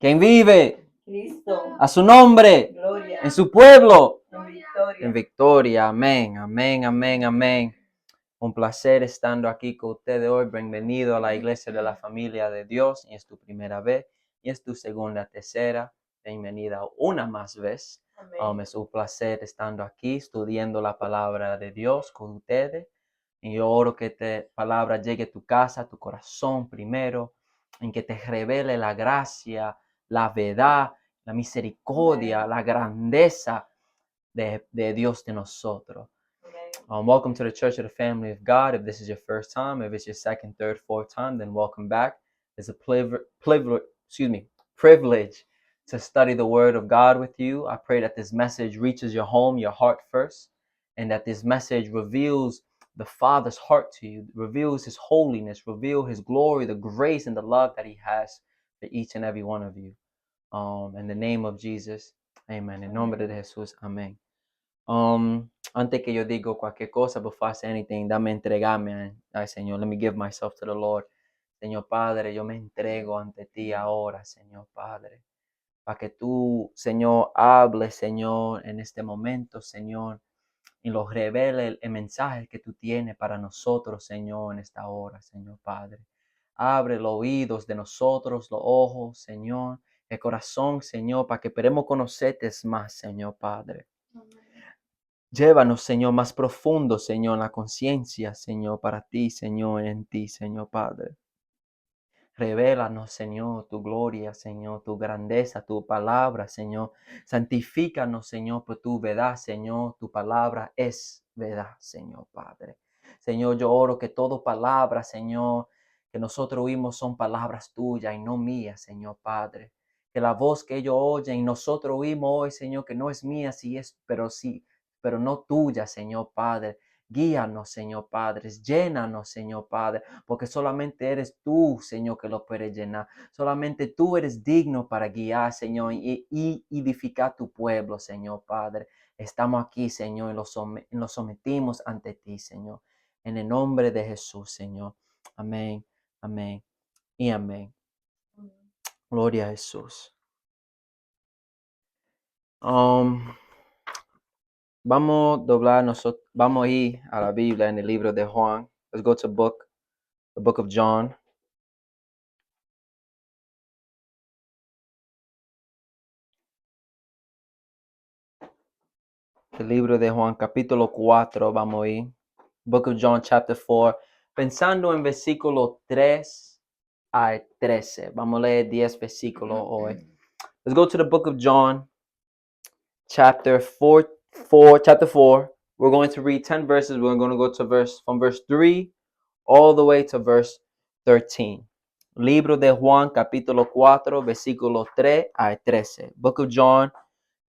¿Quién vive? Cristo. A su nombre. Gloria. En su pueblo. En victoria. En victoria. Amén, amén, amén, amén. Un placer estando aquí con ustedes hoy. Bienvenido a la iglesia de la familia de Dios. Y es tu primera vez. Y es tu segunda, tercera. Bienvenida una más vez. Amén. Es un placer estando aquí estudiando la palabra de Dios con ustedes. Y yo oro que esta palabra llegue a tu casa, a tu corazón primero. En que te revele la gracia, la verdad, la misericordia, Amén. la grandeza de Dios de nosotros. Amén. Welcome to the Church of the Family of God. If this is your first time, if it's your second, third, fourth time, then welcome back. It's a privilege to study the Word of God with you. I pray that this message reaches your home, your heart first, and that this message reveals the Father's heart to you, reveals His holiness, reveals His glory, the grace, and the love that He has for each and every one of you. In the name of Jesus, amen. En nombre de Jesús, amén. Antes que yo digo cualquier cosa, before I say anything, dame entregarme al Señor. Let me give myself to the Lord. Señor Padre, yo me entrego ante ti ahora, Señor Padre, para que tú, Señor, hables, Señor, en este momento, Señor, y nos revele el mensaje que tú tienes para nosotros, Señor, en esta hora, Señor Padre. Abre los oídos de nosotros, los ojos, Señor, el corazón, Señor, para que podamos conocerte más, Señor Padre. Llévanos, Señor, más profundo, Señor, la conciencia, Señor, para ti, Señor, en ti, Señor Padre. Revélanos, Señor, tu gloria, Señor, tu grandeza, tu palabra, Señor. Santifícanos, Señor, por tu verdad, Señor. Tu palabra es verdad, Señor Padre. Señor, yo oro que toda palabra, Señor, que nosotros oímos son palabras tuyas y no mías, Señor Padre. Que la voz que ellos oyen y nosotros oímos hoy, Señor, que no es mía, pero no tuya, Señor Padre. Guíanos, Señor Padre, llénanos, Señor Padre, porque solamente eres tú, Señor, que lo puedes llenar. Solamente tú eres digno para guiar, Señor, y edificar tu pueblo, Señor Padre. Estamos aquí, Señor, y nos sometimos ante ti, Señor. En el nombre de Jesús, Señor. Amén, amén y amén. Gloria a Jesús. Vamos a vamos a ir a la Biblia en el libro de Juan. Let's go to the book of John. El libro de Juan, capítulo 4, vamos a ir. Book of John, chapter 4. Pensando en versículo 3 a 13. Vamos a leer 10 versículos hoy. Let's go to the book of John, chapter 4. We're going to read 10 verses. We're going to go to from verse 3 all the way to verse 13. Libro de Juan, capítulo 4, versículo 3 a 13. Book of John,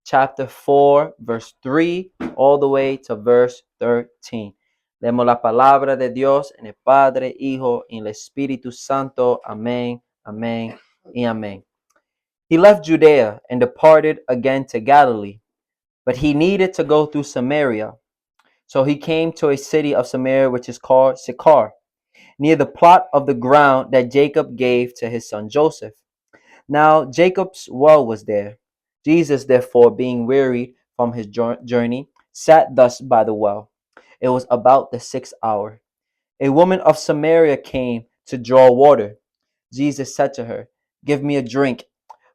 chapter 4, verse 3, all the way to verse 13. Leemos la palabra de Dios en el Padre, Hijo y el Espíritu Santo. Amén, amén y amén. He left Judea and departed again to Galilee, but he needed to go through Samaria. So he came to a city of Samaria which is called Sychar, near the plot of the ground that Jacob gave to his son Joseph. Now Jacob's well was there. Jesus, therefore, being wearied from his journey, sat thus by the well. It was about the 6th hour. A woman of Samaria came to draw water. Jesus said to her, "Give me a drink,"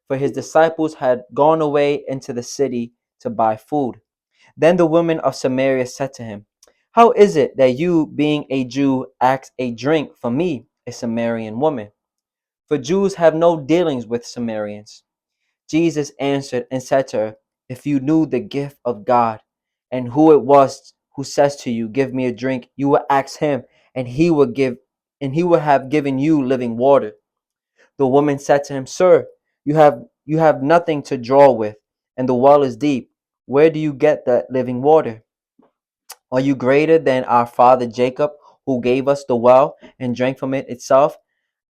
for his disciples had gone away into the city to buy food. Then the woman of Samaria said to him, "How is it that you, being a Jew, ask a drink from me, a Samaritan woman? For Jews have no dealings with Samaritans." Jesus answered and said to her, "If you knew the gift of God and who it was who says to you, 'Give me a drink,' you would ask him, and he would have given you living water." The woman said to him, "Sir, you have nothing to draw with, and the well is deep. Where do you get that living water? Are you greater than our father Jacob, who gave us the well and drank from it itself,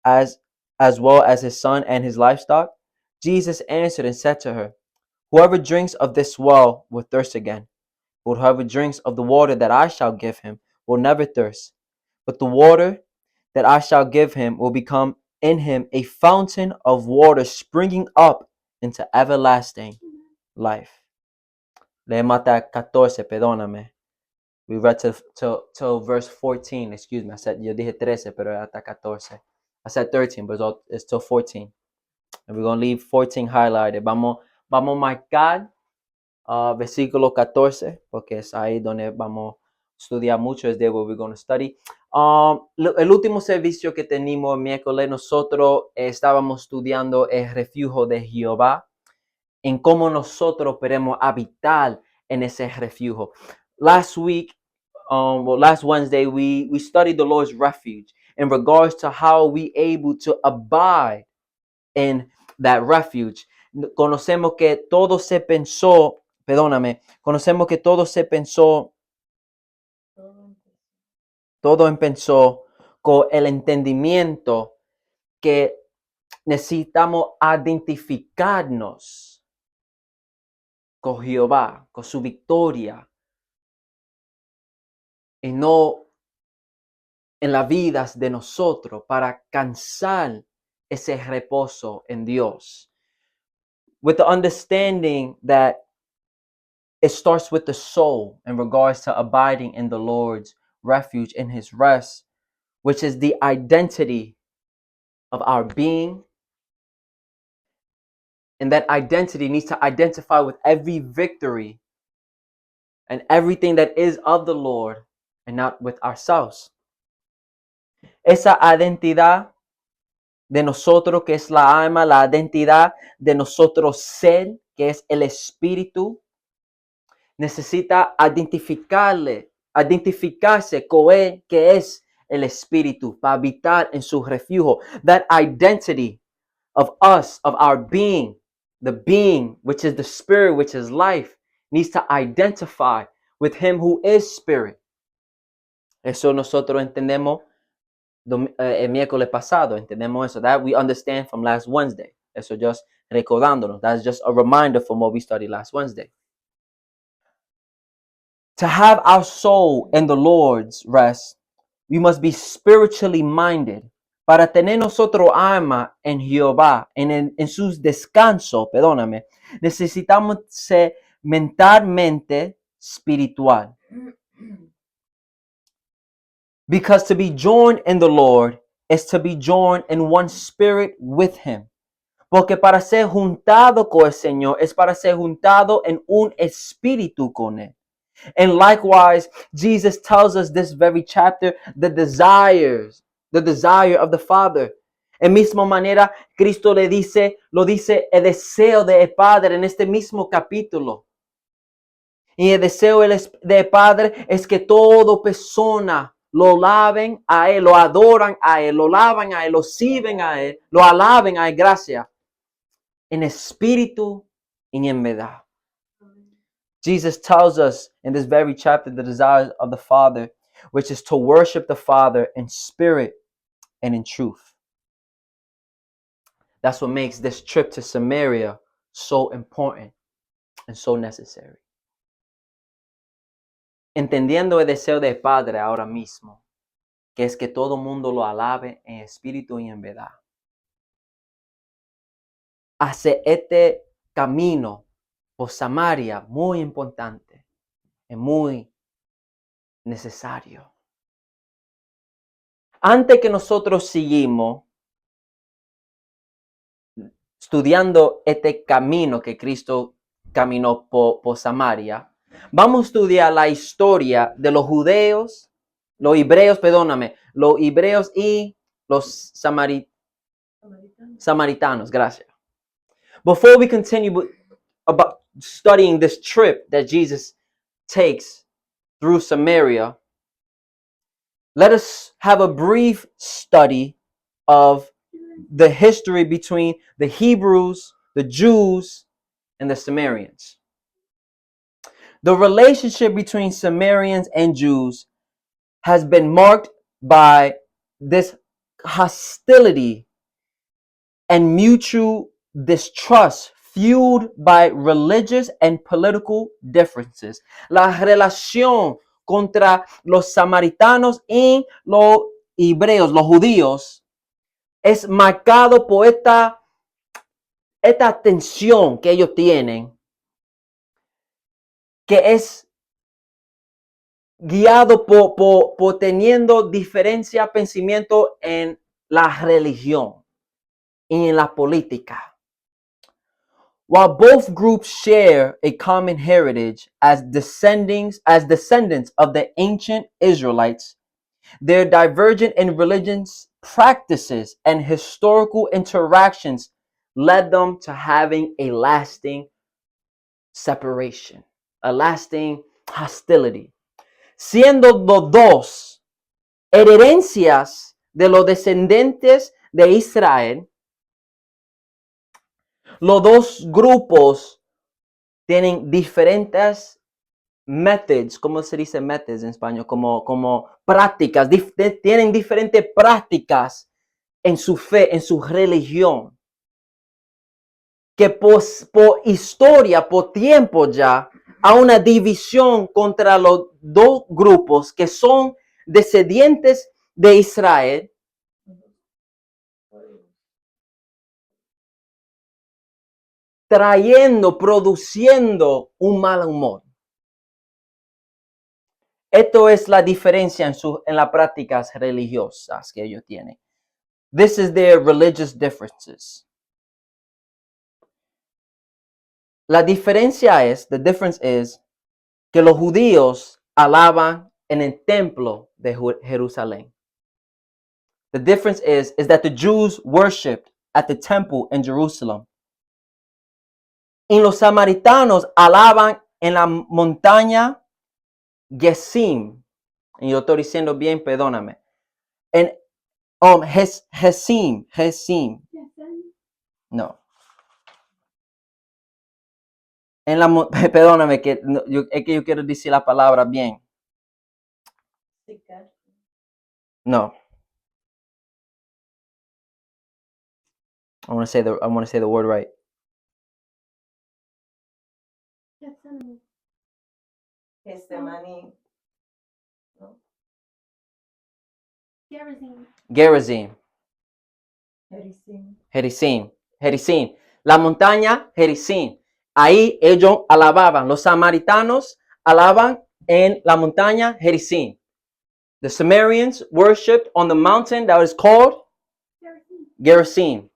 as well as his son and his livestock?" Jesus answered and said to her, "Whoever drinks of this well will thirst again, but whoever drinks of the water that I shall give him will never thirst. But the water that I shall give him will become in him a fountain of water springing up into everlasting life. Leemos hasta 14, perdóname. We read till verse 14, excuse me. Yo dije 13, pero hasta 14. I said 13, but it's till 14. And we're going to leave 14 highlighted. Vamos a marcar versículo 14, porque es ahí donde vamos a estudiar mucho. Es de where we're going to study. El último servicio que tenemos el miércoles, nosotros estábamos estudiando el refugio de Jehová, en cómo nosotros podemos habitar en ese refugio. Last Wednesday, we studied the Lord's refuge in regards to how we able to abide in that refuge. Conocemos que todo empezó con el entendimiento que necesitamos identificarnos con Jehová, con su victoria, y no en las vidas de nosotros para alcanzar ese reposo en Dios. With the understanding that it starts with the soul in regards to abiding in the Lord's refuge, in his rest, which is the identity of our being. And that identity needs to identify with every victory and everything that is of the Lord and not with ourselves. Esa identidad de nosotros, que es la alma, la identidad de nosotros ser, que es el espíritu, necesita identificarse con él, que es el espíritu, para habitar en su refugio. That identity of us, of our being, the being, which is the spirit, which is life, needs to identify with him who is spirit. Eso nosotros entendemos el miércoles pasado, entendemos eso. That we understand from last Wednesday. Eso just recordándonos. That's just a reminder from what we studied last Wednesday. To have our soul in the Lord's rest, we must be spiritually minded. Para tener nosotros alma en Jehová, en sus descansos, necesitamos ser mentalmente espiritual. Because to be joined in the Lord is to be joined in one spirit with him. Porque para ser juntado con el Señor es para ser juntado en un espíritu con él. And likewise, Jesus tells us this very chapter, the desire of the Father. En misma manera, Cristo lo dice el deseo del Padre en este mismo capítulo. Y el deseo del Padre es que toda persona lo alaben a Él, lo adoran a Él, lo alaban a Él, lo sirven a Él, lo alaben a Él, gracias, en espíritu y en verdad. Jesus tells us in this very chapter the desires of the Father, which is to worship the Father in spirit and in truth. That's what makes this trip to Samaria so important and so necessary. Entendiendo el deseo del Padre ahora mismo, que es que todo mundo lo alabe en espíritu y en verdad. Hace este camino por Samaria muy importante y muy necesario. Antes que nosotros seguimos estudiando este camino que Cristo caminó por Samaria, vamos a estudiar la historia de los hebreos y los samaritanos. Gracias. Before we continue about studying this trip that Jesus takes through Samaria, let us have a brief study of the history between the Hebrews, the Jews, and the Samaritans. The relationship between Samaritans and Jews has been marked by this hostility and mutual distrust fueled by religious and political differences. La relación contra los samaritanos y los hebreos, los judíos, es marcado por esta tensión que ellos tienen, que es guiado por teniendo diferencia pensamiento en la religión y en la política. While both groups share a common heritage as descendants of the ancient Israelites, their divergent in religious practices and historical interactions led them to having a lasting separation, a lasting hostility. Siendo los dos herencias de los descendientes de Israel, los dos grupos tienen diferentes methods, ¿cómo se dice methods en español? Como prácticas, tienen diferentes prácticas en su fe, en su religión, que por historia, por tiempo ya, hay una división contra los dos grupos que son descendientes de Israel, produciendo un mal humor. Esto es la diferencia en las prácticas religiosas que ellos tienen. This is their religious differences. La diferencia es, the difference is, que los judíos alaban en el templo de Jerusalén. The difference is that the Jews worshipped at the temple in Jerusalem. Y los samaritanos alaban en la montaña Gesim. Y yo estoy diciendo bien, perdóname. En Gesim. No. Perdóname, que es que yo quiero decir la palabra bien. No. I want to say the word right. Gerizim. La montaña Gerizim. Ahí ellos alababan. Los samaritanos alaban en la montaña Gerizim. The Samaritans worshipped on the mountain that is called Gerizim.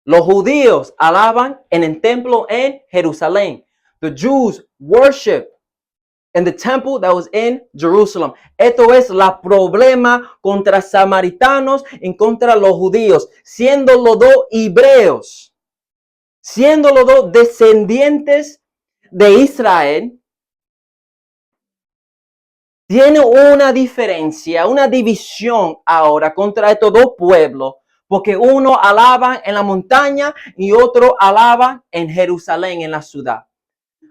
Los judíos alaban en el templo en Jerusalén. The Jews worship in the temple that was in Jerusalem. Esto es la problema contra samaritanos y contra los judíos, siendo los dos hebreos, siendo los dos descendientes de Israel. Tiene una diferencia, una división ahora contra estos dos pueblos, porque uno alaba en la montaña y otro alaba en Jerusalén, en la ciudad.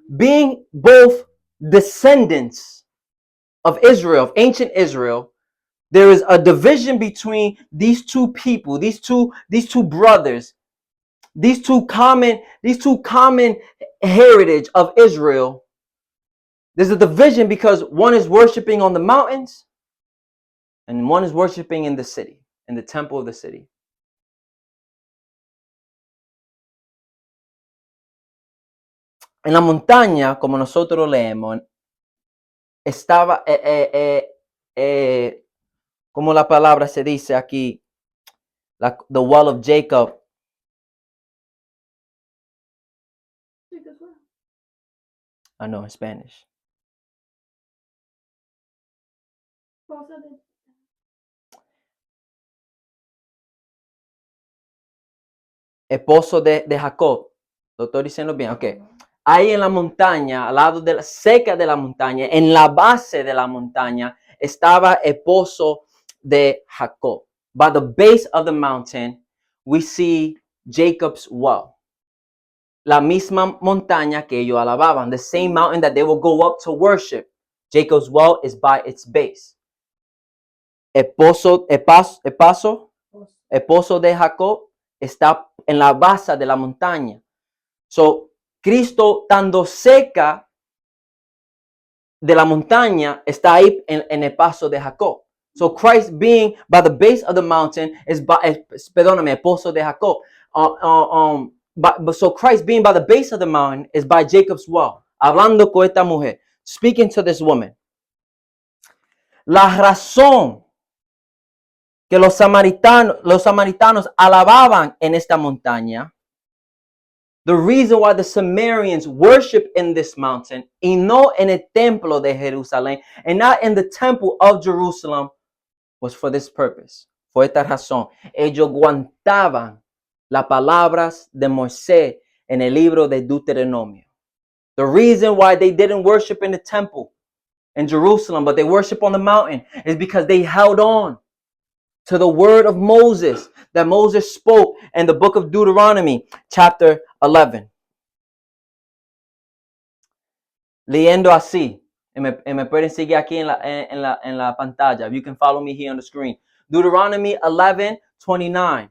Being both descendants of Israel, of ancient Israel, there is a division between these two people, these two brothers, these two common heritage of Israel. There's a division because one is worshiping on the mountains and one is worshiping in the city, in the temple of the city. En la montaña, como nosotros leemos, estaba, como la palabra se dice aquí, the wall of Jacob. I know in Spanish. El pozo de Jacob. Lo estoy diciendo bien, ok. Ahí en la montaña, al lado de la cerca de la montaña, en la base de la montaña, estaba el pozo de Jacob. By the base of the mountain, we see Jacob's well. La misma montaña que ellos alababan. The same mountain that they will go up to worship. Jacob's well is by its base. El pozo de Jacob está en la base de la montaña. So, Cristo, estando cerca de la montaña, está ahí en el paso de Jacob. So Christ being by the base of the mountain is perdóname, esposo de Jacob. So Christ being by the base of the mountain is by Jacob's well. Hablando con esta mujer, speaking to this woman. La razón que los samaritanos alababan en esta montaña, the reason why the Samaritans worship in this mountain, y no en el templo de Jerusalén, and not in the temple of Jerusalem, was for this purpose. Por esta razón, ellos guardaban las palabras de Moisés en el libro de Deuteronomio. The reason why they didn't worship in the temple in Jerusalem, but they worship on the mountain, is because they held on to the word of Moses that Moses spoke in the book of Deuteronomy, chapter 11. Leyendo así, y me pueden seguir aquí en la pantalla. You can follow me here on the screen. Deuteronomy 11:29.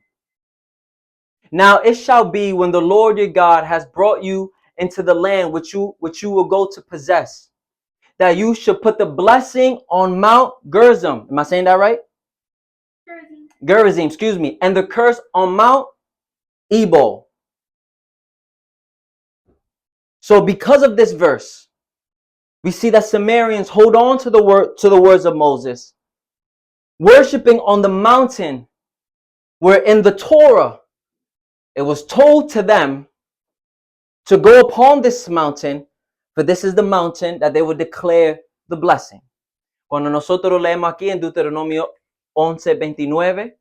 Now it shall be when the Lord your God has brought you into the land which you will go to possess, that you should put the blessing on Mount Gerizim. Am I saying that right? Gerizim, excuse me. And the curse on Mount Ebal. So because of this verse, we see that Samaritans hold on to the words of Moses, worshiping on the mountain where in the Torah it was told to them to go upon this mountain, for this is the mountain that they would declare the blessing. Cuando nosotros leemos aquí en Deuteronomio 11:29,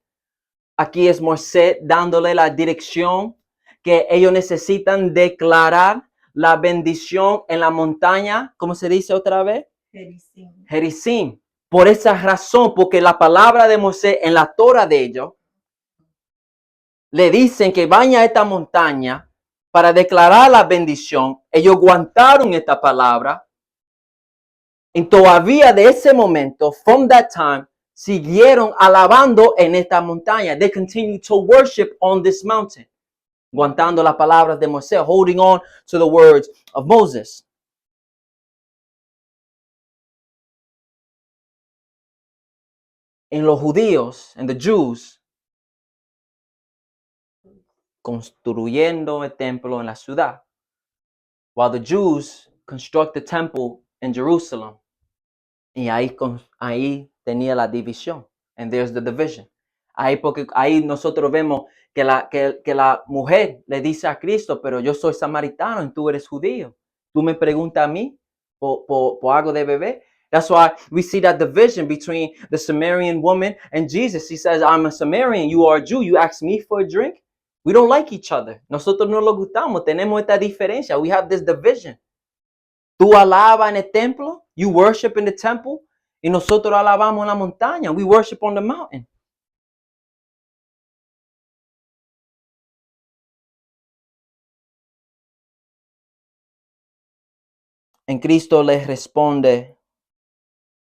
aquí es Moisés dándole la dirección que ellos necesitan declarar la bendición en la montaña. ¿Cómo se dice otra vez? Gerizim. Por esa razón, porque la palabra de Moisés en la Torah de ellos le dicen que vayan a esta montaña para declarar la bendición. Ellos aguantaron esta palabra. Y todavía de ese momento, from that time, siguieron alabando en esta montaña. They continue to worship on this mountain. Aguantando las palabras de Moisés, holding on to the words of Moses. En los judíos, en the Jews, construyendo el templo en la ciudad, while the Jews construct the temple in Jerusalem. Y ahí tenía la división. And there's the division. Ahí nosotros vemos que la mujer le dice a Cristo, pero yo soy samaritano y tú eres judío. Tú me preguntas a mí por algo de beber. That's why we see that division between the Samaritan woman and Jesus. He says, I'm a Samaritan, you are a Jew. You ask me for a drink? We don't like each other. Nosotros no lo gustamos. Tenemos esta diferencia. We have this division. Tú alabas en el templo. You worship in the temple. Y nosotros alabamos en la montaña. We worship on the mountain. En Cristo les responde.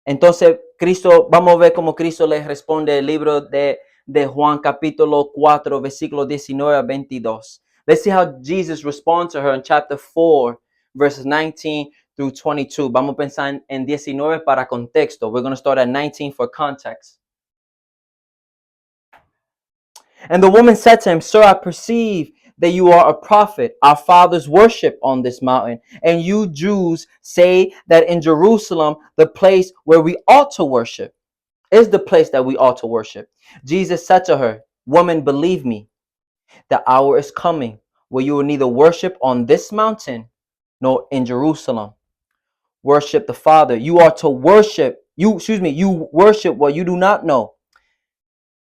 Entonces, Cristo, vamos a ver cómo Cristo les responde el libro de Juan capítulo 4, versículos 19 a 22. Let's see how Jesus responds to her in chapter 4, verses 19 through 22. Vamos a pensar en 19 para contexto. We're going to start at 19 for context. And the woman said to him, Sir, I perceive that you are a prophet. Our fathers worship on this mountain, and you Jews say that in Jerusalem, the place where we ought to worship is the place that we ought to worship. Jesus said to her, Woman, believe me, the hour is coming where you will neither worship on this mountain nor in Jerusalem. Worship the Father. You are to worship. You worship what you do not know.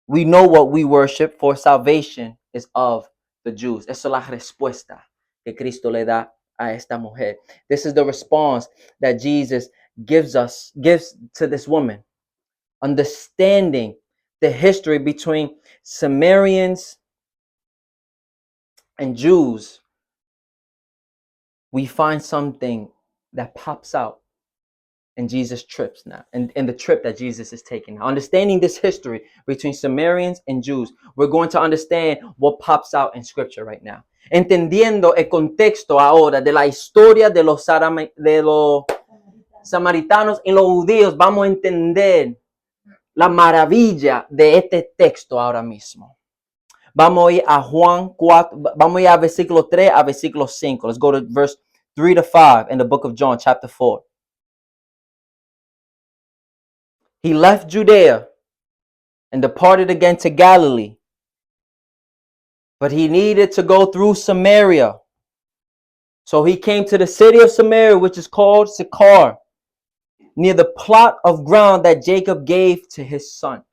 We know what we worship, for salvation is of the Jews. Esa es la respuesta que Cristo le da a esta mujer. This is the response that Jesus gives to this woman. Understanding the history between Samaritans and Jews, we find something that pops out in Jesus' trips now, and in the trip that Jesus is taking now. Understanding this history between Samaritans and Jews, we're going to understand what pops out in Scripture right now. Entendiendo el contexto ahora de la historia de los samaritanos y los judíos, vamos a entender la maravilla de este texto ahora mismo. Vamos a ir a Juan 4, vamos a ir a versículo 3 a versículo 5. Let's go to verse 3 to 5 in the book of John, chapter 4. He left Judea and departed again to Galilee, but he needed to go through Samaria. So he came to the city of Samaria, which is called Sychar, near the plot of ground that Jacob gave to his son.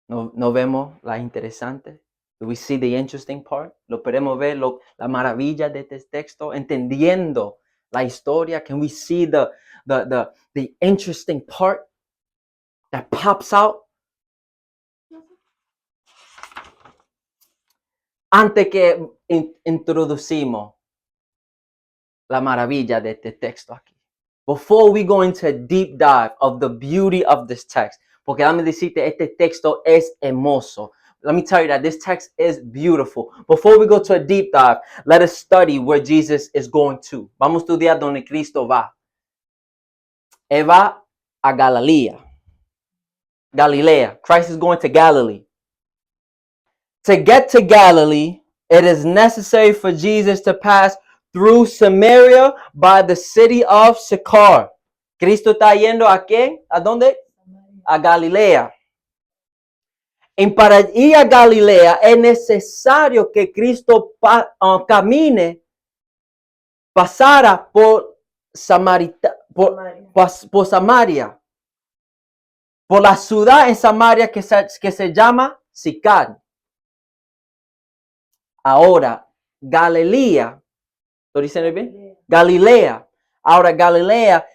¿No vemos la interesante? Do we see the interesting part? ¿Lo podemos ver la maravilla de este texto? Entendiendo la historia. Can we see the interesting part that pops out? Antes que introducimos la maravilla de este texto aquí. Before we go into a deep dive of the beauty of this text. Porque dame decirte, este texto es hermoso. Let me tell you that this text is beautiful. Before we go to a deep dive, let us study where Jesus is going to. Vamos a estudiar donde Cristo va. Él va a Galilea. Christ is going to Galilee. To get to Galilee, it is necessary for Jesus to pass through Samaria by the city of Sychar. Cristo está yendo ¿a quién? ¿A dónde? A Galilea. Y para ir a Galilea es necesario que Cristo camine, pasara por Samaria, por la ciudad en Samaria que se llama Sicar. Ahora, Galilea, ¿lo dicen bien? Galilea. Ahora, Galilea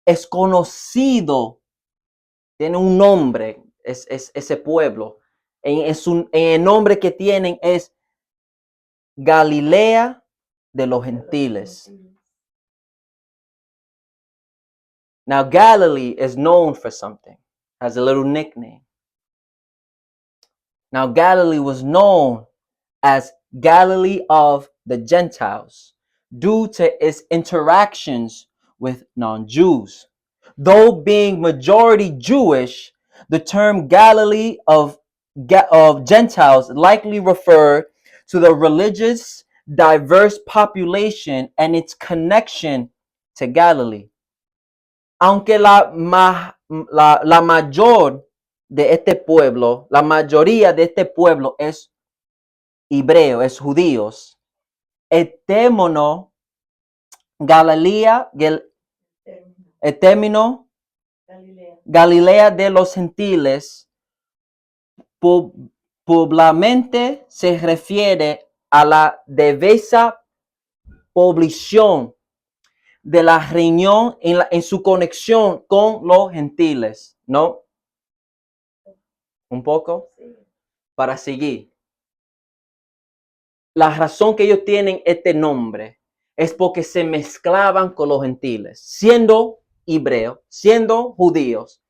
es conocido, tiene un nombre, es ese pueblo. En el nombre que tienen es Galilea de los Gentiles. Now, Galilee is known for something, has a little nickname. Now, Galilee was known as Galilee of the Gentiles due to its interactions with non-Jews. Though being majority Jewish, the term Galilee of Gentiles likely referred to the religious, diverse population and its connection to Galilee. Aunque la mayoría de este pueblo es hebreo, es judíos, el término Galilea de los gentiles pobremente se refiere a la diversa población de la región en su conexión con los gentiles, ¿no? Un poco para seguir. La razón que ellos tienen este nombre es porque se mezclaban con los gentiles. Siendo hebreos, siendo judíos,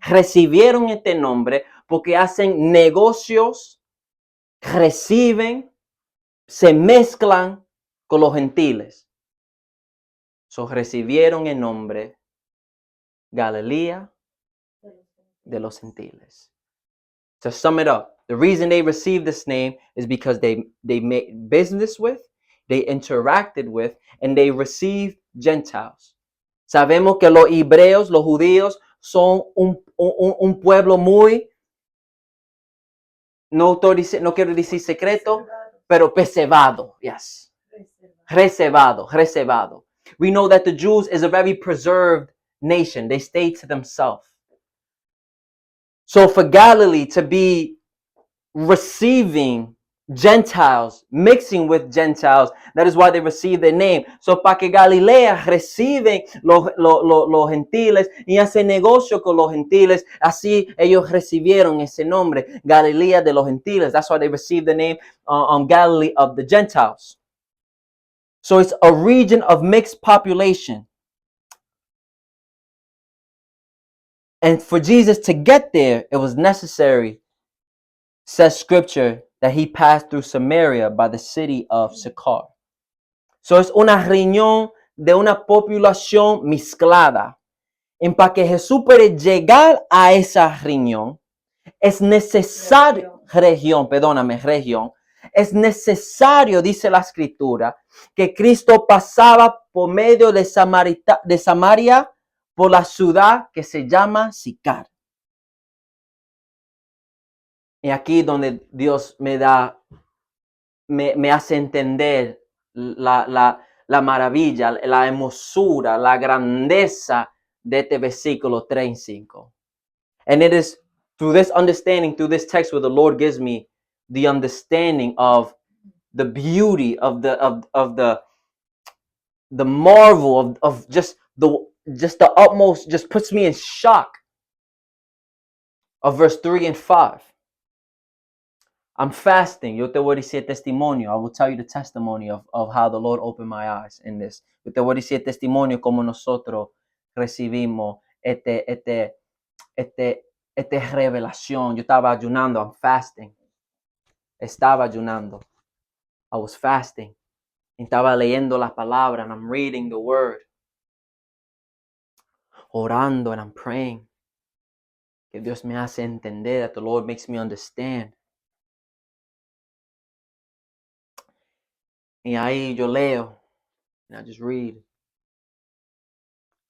recibieron este nombre porque hacen negocios, reciben, se mezclan con los gentiles. So, recibieron el nombre Galilea de los gentiles. To sum it up, the reason they received this name is because they made business with, they interacted with, and they received Gentiles. Sabemos que los hebreos, los judíos, son un pueblo muy, no quiero decir secreto, pero preservado. Yes. Reservado. We know that the Jews is a very preserved nation. They stayed to themselves. So for Galilee to be receiving Gentiles, mixing with Gentiles, that is why they received their name. So para que Galilea reciben los gentiles y hacen negocio con los gentiles, así ellos recibieron ese nombre, Galilea de los gentiles. That's why they received the name Galilee of the Gentiles. So it's a region of mixed population. And for Jesus to get there, it was necessary, says scripture, that he passed through Samaria by the city of Sychar. So es una reunión de una población mezclada En para que Jesús pueda llegar a esa región, es necesario, región, es necesario, dice la escritura, que Cristo pasaba por medio de Samaria por la ciudad que se llama Sicar. Y aquí donde Dios me hace entender la maravilla, la hermosura, la grandeza de este versículo 3 y 5. And it is through this understanding, through this text, where the Lord gives me the understanding of the beauty of the marvel of just the utmost, just puts me in shock of verse 3 and 5. I'm fasting. Yo te voy a decir testimonio. I will tell you the testimony of how the Lord opened my eyes in this. Yo te voy a decir testimonio como nosotros recibimos este revelación. Yo estaba ayunando. I'm fasting. Estaba ayunando. I was fasting. Estaba leyendo la palabra and I'm reading the word. Orando and I'm praying. Que Dios me hace entender, that the Lord makes me understand. Y ahí yo leo. And I just read.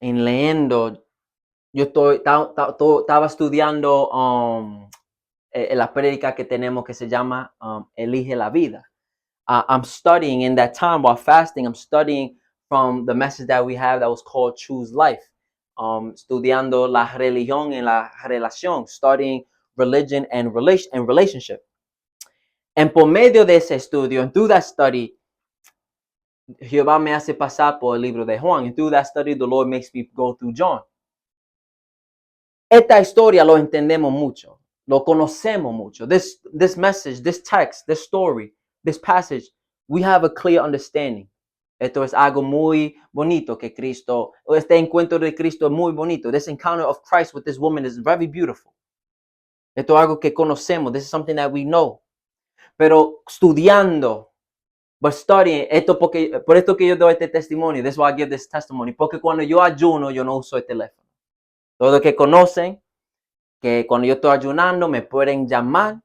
En leyendo, yo estaba estudiando la prédica que tenemos que se llama Elige la Vida. I'm studying in that time while fasting. I'm studying from the message that we have that was called Choose Life. Estudiando la religión y la relación. Studying religion and relationship. And por medio de ese estudio, and through that study, Jehová me hace pasar por el libro de Juan. And through that study, the Lord makes me go through John. Esta historia lo entendemos mucho. Lo conocemos mucho. This message, this text, this story, this passage, we have a clear understanding. Esto es algo muy bonito que Cristo, este encuentro de Cristo es muy bonito. This encounter of Christ with this woman is very beautiful. Esto es algo que conocemos. This is something that we know. Pero estudiando, but studying, por esto que yo doy este testimonio, that's why I give this testimony, porque cuando yo ayuno, yo no uso el teléfono. Todos los que conocen, que cuando yo estoy ayunando, me pueden llamar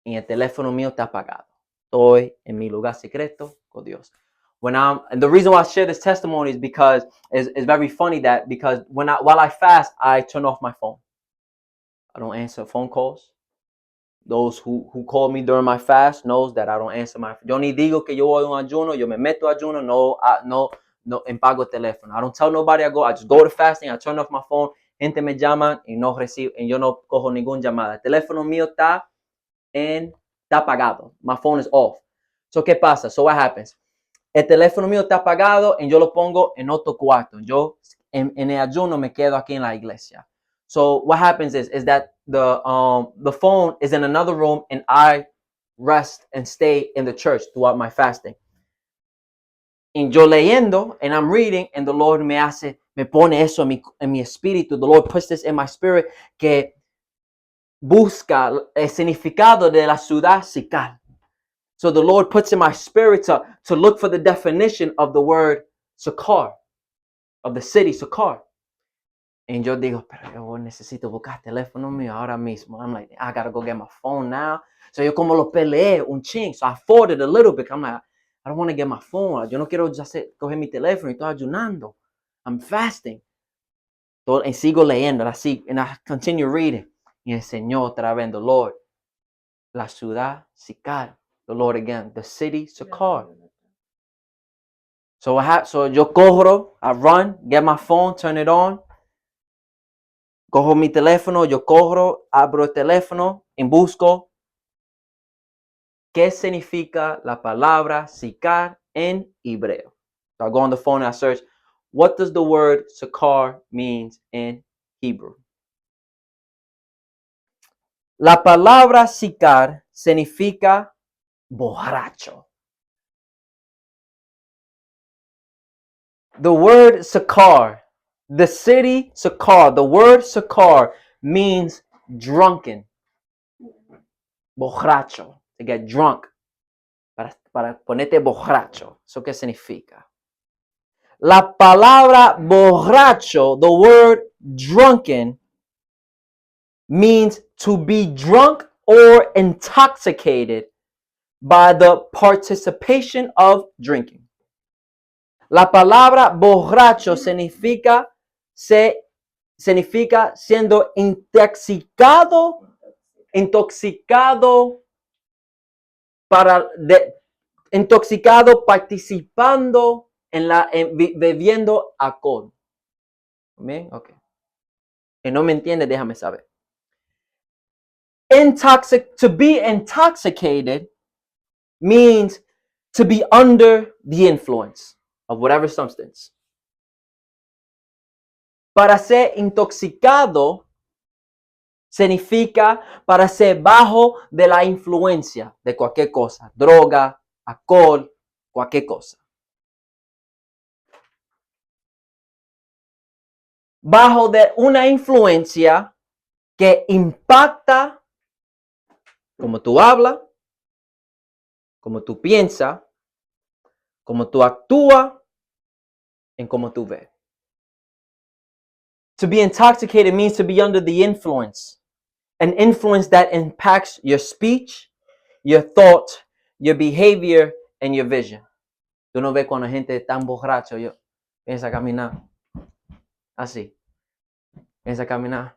y el teléfono mío está apagado. Estoy en mi lugar secreto con Dios. And the reason why I share this testimony is because it's very funny that because while I fast, I turn off my phone. I don't answer phone calls. Those who call me during my fast knows that I don't answer my phone. Yo ni digo que yo voy a un ayuno, yo me meto a ayuno, no empago el teléfono. I don't tell nobody I go. I just go to fasting, I turn off my phone. Gente me llama y no recibo, y yo no cojo ninguna llamada. El teléfono mío está apagado. My phone is off. So, ¿qué pasa? So, what happens? El teléfono mío está apagado y yo lo pongo en otro cuarto. Yo en el ayuno me quedo aquí en la iglesia. So, what happens is that the phone is in another room and I rest and stay in the church throughout my fasting. Y yo leyendo and I'm reading and the Lord me pone eso en mi espíritu. The Lord puts this in my spirit que busca el significado de la ciudad Sicar. So the Lord puts in my spirit to look for the definition of the word Sicar, of the city Sicar. And yo digo, pero yo necesito buscar el teléfono mío ahora mismo. I'm like, I gotta go get my phone now. So yo como lo peleé un ching. So I fought it a little bit. I'm like, I don't want to get my phone. Yo no quiero ya coger mi teléfono y estoy ayunando. I'm fasting. Y sigo leyendo, así, and I continue reading. Y el Señor otra vez, the Lord, la ciudad Sicar. The Lord again, the city Sicar. So yo corro, I run, get my phone, turn it on. Cojo mi teléfono, yo corro, abro el teléfono y busco qué significa la palabra Sicar en hebreo. So I go on the phone and I search, what does the word Sicar means in Hebrew? La palabra Sicar significa borracho. The word Sicar, the city Sicar, the word Sicar means drunken. Borracho, to get drunk. Para ponerte borracho. ¿Eso qué significa? La palabra borracho, the word drunken, means to be drunk or intoxicated by the participation of drinking. La palabra borracho significa siendo intoxicado intoxicado participando bebiendo alcohol. ¿Bien? Ok. Si no me entiende, déjame saber. To be intoxicated means to be under the influence of whatever substance. Para ser intoxicado significa para ser bajo de la influencia de cualquier cosa, droga, alcohol, cualquier cosa. Bajo de una influencia que impacta como tú hablas, como tú piensas, como tú actúas y como tú ves. To be intoxicated means to be under the influence. An influence that impacts your speech, your thought, your behavior, and your vision. Tú no ves cuando la gente está borracho, piensa caminar así. Piensa caminar.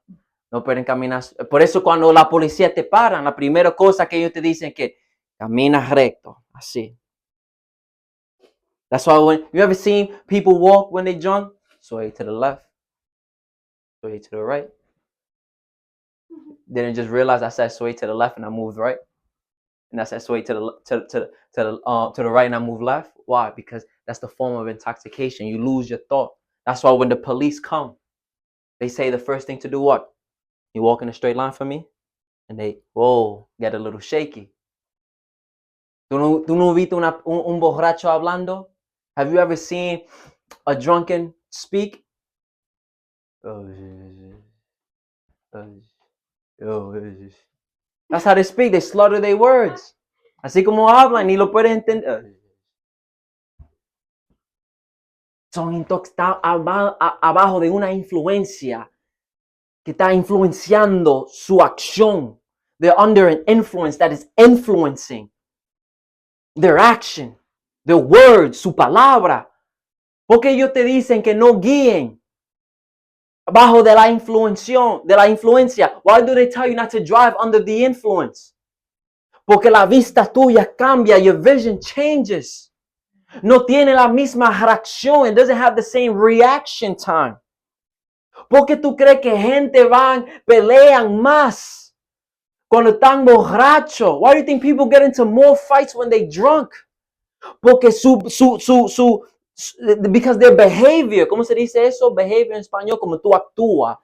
No pueden caminar. Por eso cuando la policía te paran, la primera cosa que ellos te dicen es que caminas recto, así. That's why when you ever seen people walk when they drunk, sway to the left, sway to the right. Didn't just realize I said sway to the left and I moved right, and I said sway to the right and I moved left. Why? Because that's the form of intoxication. You lose your thought. That's why when the police come, they say the first thing to do what? You walk in a straight line for me, and they get a little shaky. ¿Tú no viste un borracho hablando? Have you ever seen a drunken speak? That's how they speak. They slaughter their words. Así como hablan, ni lo pueden entender. Están abajo de una influencia que está influenciando su acción. They're under an influence that is influencing their action, their words, su palabra. Porque ellos te dicen que no guíen bajo de la influencia. Why do they tell you not to drive under the influence? Porque la vista tuya cambia, your vision changes. No tiene la misma reacción. It doesn't have the same reaction time. Porque tú crees que gente pelean más cuando están borrachos? Why do you think people get into more fights when they drunk? Porque because their behavior, ¿cómo se dice eso? Behavior en español, como tú actúas.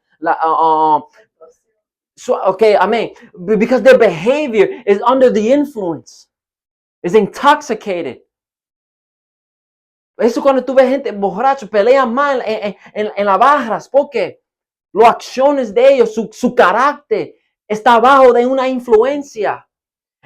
Okay, amen. Because their behavior is under the influence, is intoxicated. Eso cuando tú ves gente borracho, pelean mal en las barras, porque las acciones de ellos, su carácter está bajo de una influencia.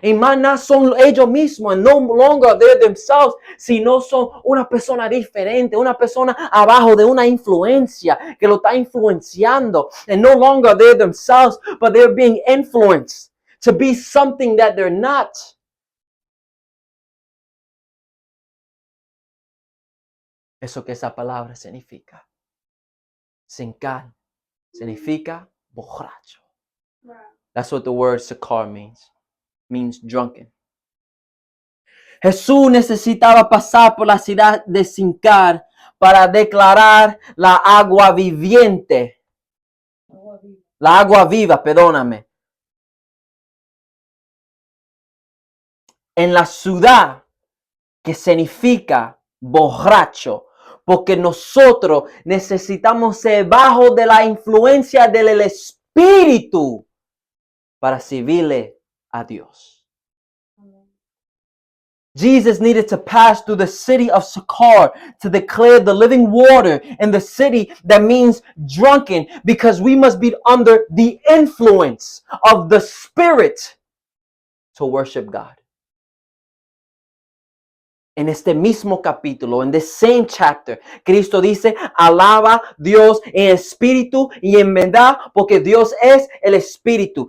Y más no son ellos mismos, and no longer they're themselves, sino son una persona diferente, una persona abajo de una influencia que lo está influenciando. And no longer they're themselves, but they're being influenced to be something that they're not. Eso que esa palabra significa. Sincar significa borracho. That's what the word sakar means drunken. Jesús necesitaba pasar por la ciudad de Sincar para declarar la agua viviente. La agua viva, perdóname. En la ciudad que significa borracho. Porque nosotros necesitamos ser bajo de la influencia del Espíritu para servirle a Dios. Jesus needed to pass through the city of Sychar to declare the living water in the city that means drunken, because we must be under the influence of the Spirit to worship God. En este mismo capítulo, in the same chapter, Cristo dice, alaba a Dios en espíritu y en verdad, porque Dios es el espíritu.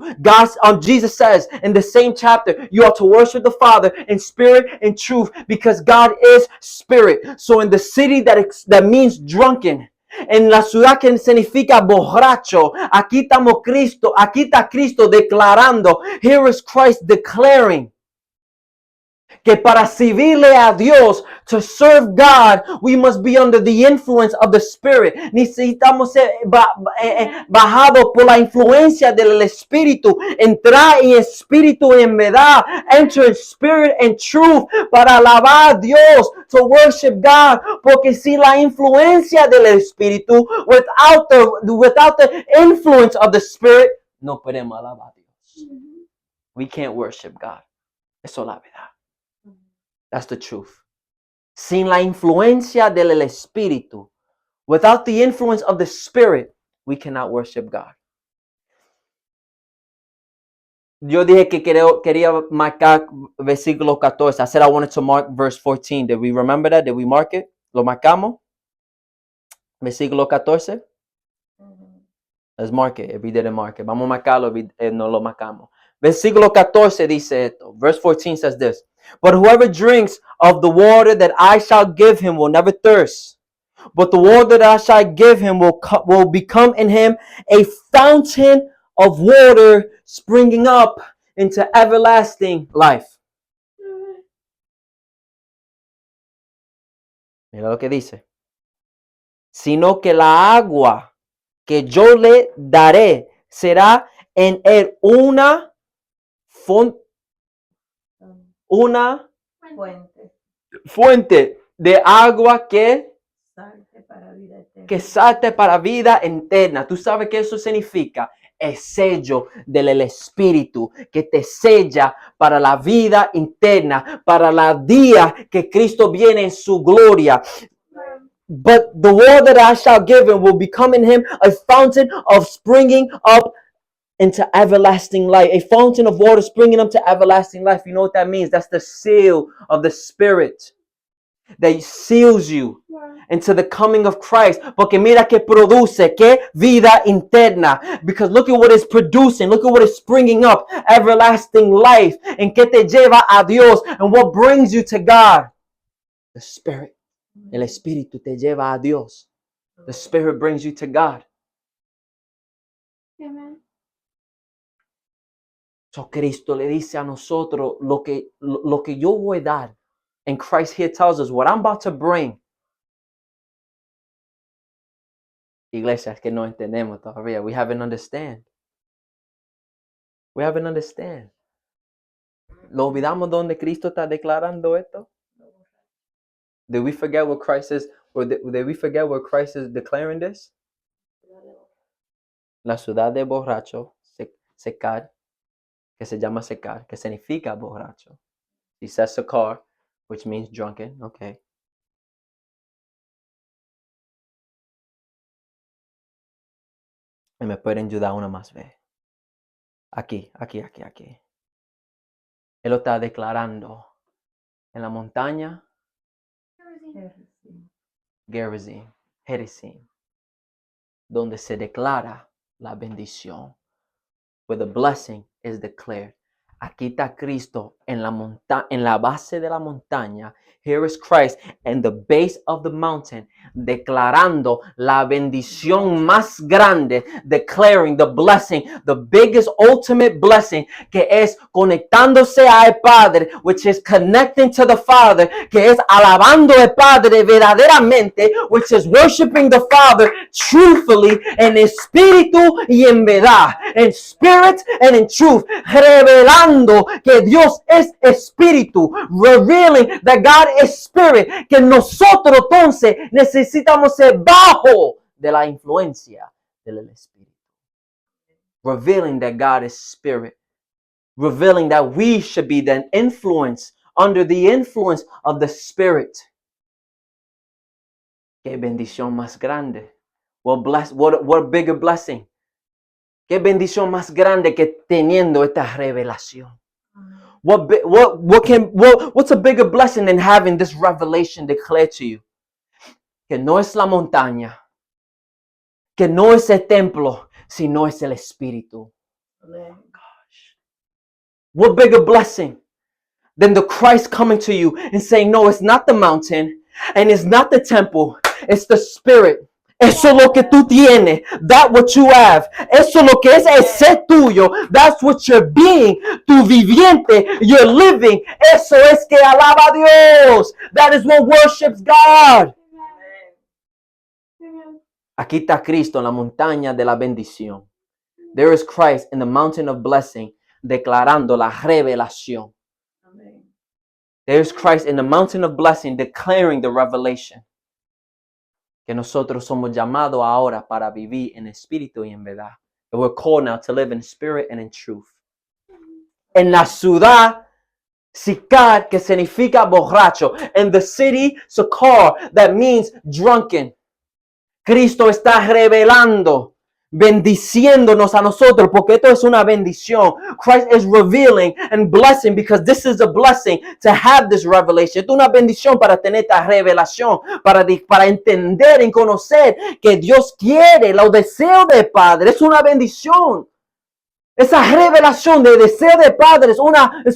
Jesus says in the same chapter, you ought to worship the Father in spirit and truth, because God is spirit. So in the city that means drunken, en la ciudad que significa borracho, aquí está Cristo declarando, here is Christ declaring, que para servirle a Dios, to serve God, we must be under the influence of the Spirit. Necesitamos ser bajados por la influencia del Espíritu. Entrar en Espíritu en verdad. Enter in Spirit and truth para alabar a Dios, to worship God. Porque si la influencia del Espíritu, without the influence of the Spirit, no podemos alabar a Dios. We can't worship God. Eso es la verdad. That's the truth. Sin la influencia del Espíritu, without the influence of the Spirit, we cannot worship God. Yo dije que quería marcar versículo 14. I said I wanted to mark verse 14. Did we remember that? Did we mark it? ¿Lo marcamos? Versículo 14. Let's mark it if we didn't mark it. Vamos a marcarlo if no lo marcamos. Versículo 14 dice esto. Verse 14 says this. But whoever drinks of the water that I shall give him will never thirst. But the water that I shall give him will become in him a fountain of water springing up into everlasting life. Mira lo que dice. Sino que la agua que yo le daré será en él una fuente de agua que salte para vida eterna. ¿Tú sabes qué eso significa? El sello del Espíritu que te sella para la vida eterna, para el día que Cristo viene en su gloria. But the water that I shall give him will become in him a fountain of springing up into everlasting life. A fountain of water springing up to everlasting life. You know what that means? That's the seal of the Spirit that seals you into the coming of Christ. Porque mira que produce, que vida interna. Because look at what it's producing. Look at what it's springing up. Everlasting life. En que te lleva a Dios. And what brings you to God? The Spirit. El Espíritu te lleva a Dios. The Spirit brings you to God. Amen. So Cristo le dice a nosotros lo que yo voy a dar. And Christ here tells us what I'm about to bring. Iglesia, es que no entendemos todavía. We haven't understand. We haven't understand. ¿Lo olvidamos donde Cristo está declarando esto? Did we forget what Christ is, or did we forget what Christ is declaring this? La ciudad de borracho, secar, que se llama secar, que significa borracho. He says secar, which means drunken. Okay. Y me pueden ayudar una más vez. Aquí. Él lo está declarando en la montaña Gerizim, donde se declara la bendición, where the blessing is declared. Aquí está Cristo en la base de la montaña. Here is Christ in the base of the mountain, declarando la bendición más grande, declaring the blessing, the biggest ultimate blessing, que es conectándose al Padre, which is connecting to the Father, que es alabando al Padre verdaderamente, which is worshiping the Father truthfully, en espíritu y en verdad, in spirit and in truth, revelando que Dios es espíritu, revealing that God is spirit, que nosotros entonces necesitamos ser bajo de la influencia del espíritu. Revealing that God is spirit, revealing that we should be then influenced under the influence of the Spirit. Qué bendición más grande. What bigger blessing. Qué bendición más grande que teniendo esta revelación. What's a bigger blessing than having this revelation declared to you? Que no es la montaña, que no es el templo, sino es el Espíritu. Amen. What bigger blessing than the Christ coming to you and saying, no, it's not the mountain and it's not the temple, it's the Spirit. Eso es lo que tú tienes. That what you have. Eso es lo que es el ser tuyo. That's what you're being. Tu viviente. You're living. Eso es que alaba a Dios. That is what worships God. Aquí está Cristo en la montaña de la bendición. There is Christ in the mountain of blessing, declarando la revelación. Amen. There is Christ in the mountain of blessing, declaring the revelation. Que nosotros somos llamados ahora para vivir en espíritu y en verdad. And we're called now to live in spirit and in truth. En la ciudad, Sicar, que significa borracho. In the city, Sakar, that means drunken. Cristo está revelando, bendiciéndonos a nosotros, porque esto es una bendición. Christ is revealing and blessing because this is a blessing to have this revelation. Es una bendición para tener esta revelación, para entender y conocer que Dios quiere los deseos del Padre. Es una bendición. Esa revelación de deseo del Padre es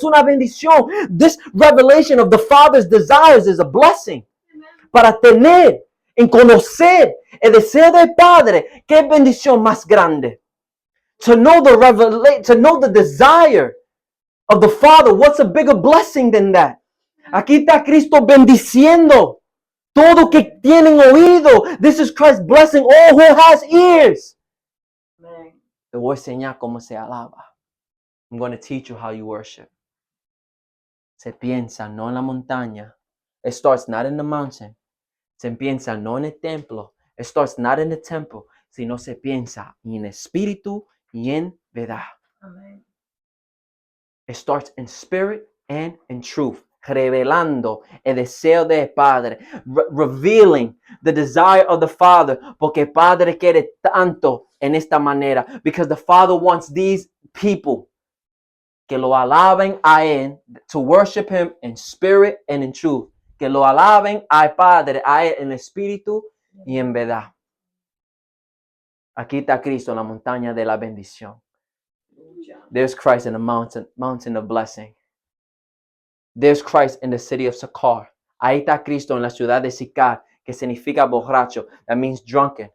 una bendición. This revelation of the Father's desires is a blessing. Para tener, en conocer el deseo del Padre, qué bendición más grande. To know the desire of the Father, what's a bigger blessing than that? Aquí está Cristo bendiciendo todo que tienen oído. This is Christ blessing all who has ears. Amen. Te voy a enseñar cómo se alaba. I'm going to teach you how you worship. Se piensa no en la montaña. It starts not in the mountain. Se piensa no en el templo. It starts not in the temple, sino se piensa en espíritu y en verdad. Amen. It starts in spirit and in truth. Revelando el deseo del Padre. Revealing the desire of the Father. Porque el Padre quiere tanto en esta manera. Because the Father wants these people que lo alaben a Él, to worship Him in spirit and in truth. Que lo alaben al Padre, a Él en espíritu y en verdad. Aquí está Cristo en la montaña de la bendición. There's Christ in the mountain of blessing. There's Christ in the city of Sakar. Ahí está Cristo en la ciudad de Sicar, que significa borracho. That means drunken.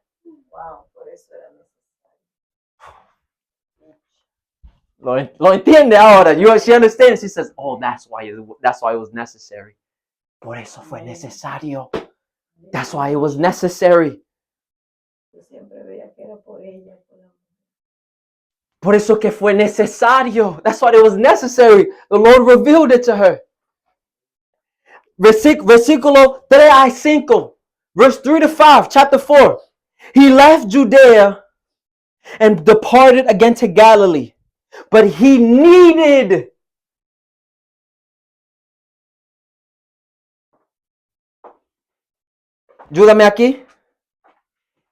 Wow, por eso era necesario. Lo entiende ahora. She understands. She says, oh, that's why it was necessary. Por eso fue necesario. That's why it was necessary. Yo siempre veía que era por ella, por la Por eso que fue necesario. That's why it was necessary. The Lord revealed it to her. Versículo 3 a 5. Verse 3 to 5, chapter 4. He left Judea and departed again to Galilee. But he needed. Ayúdame aquí.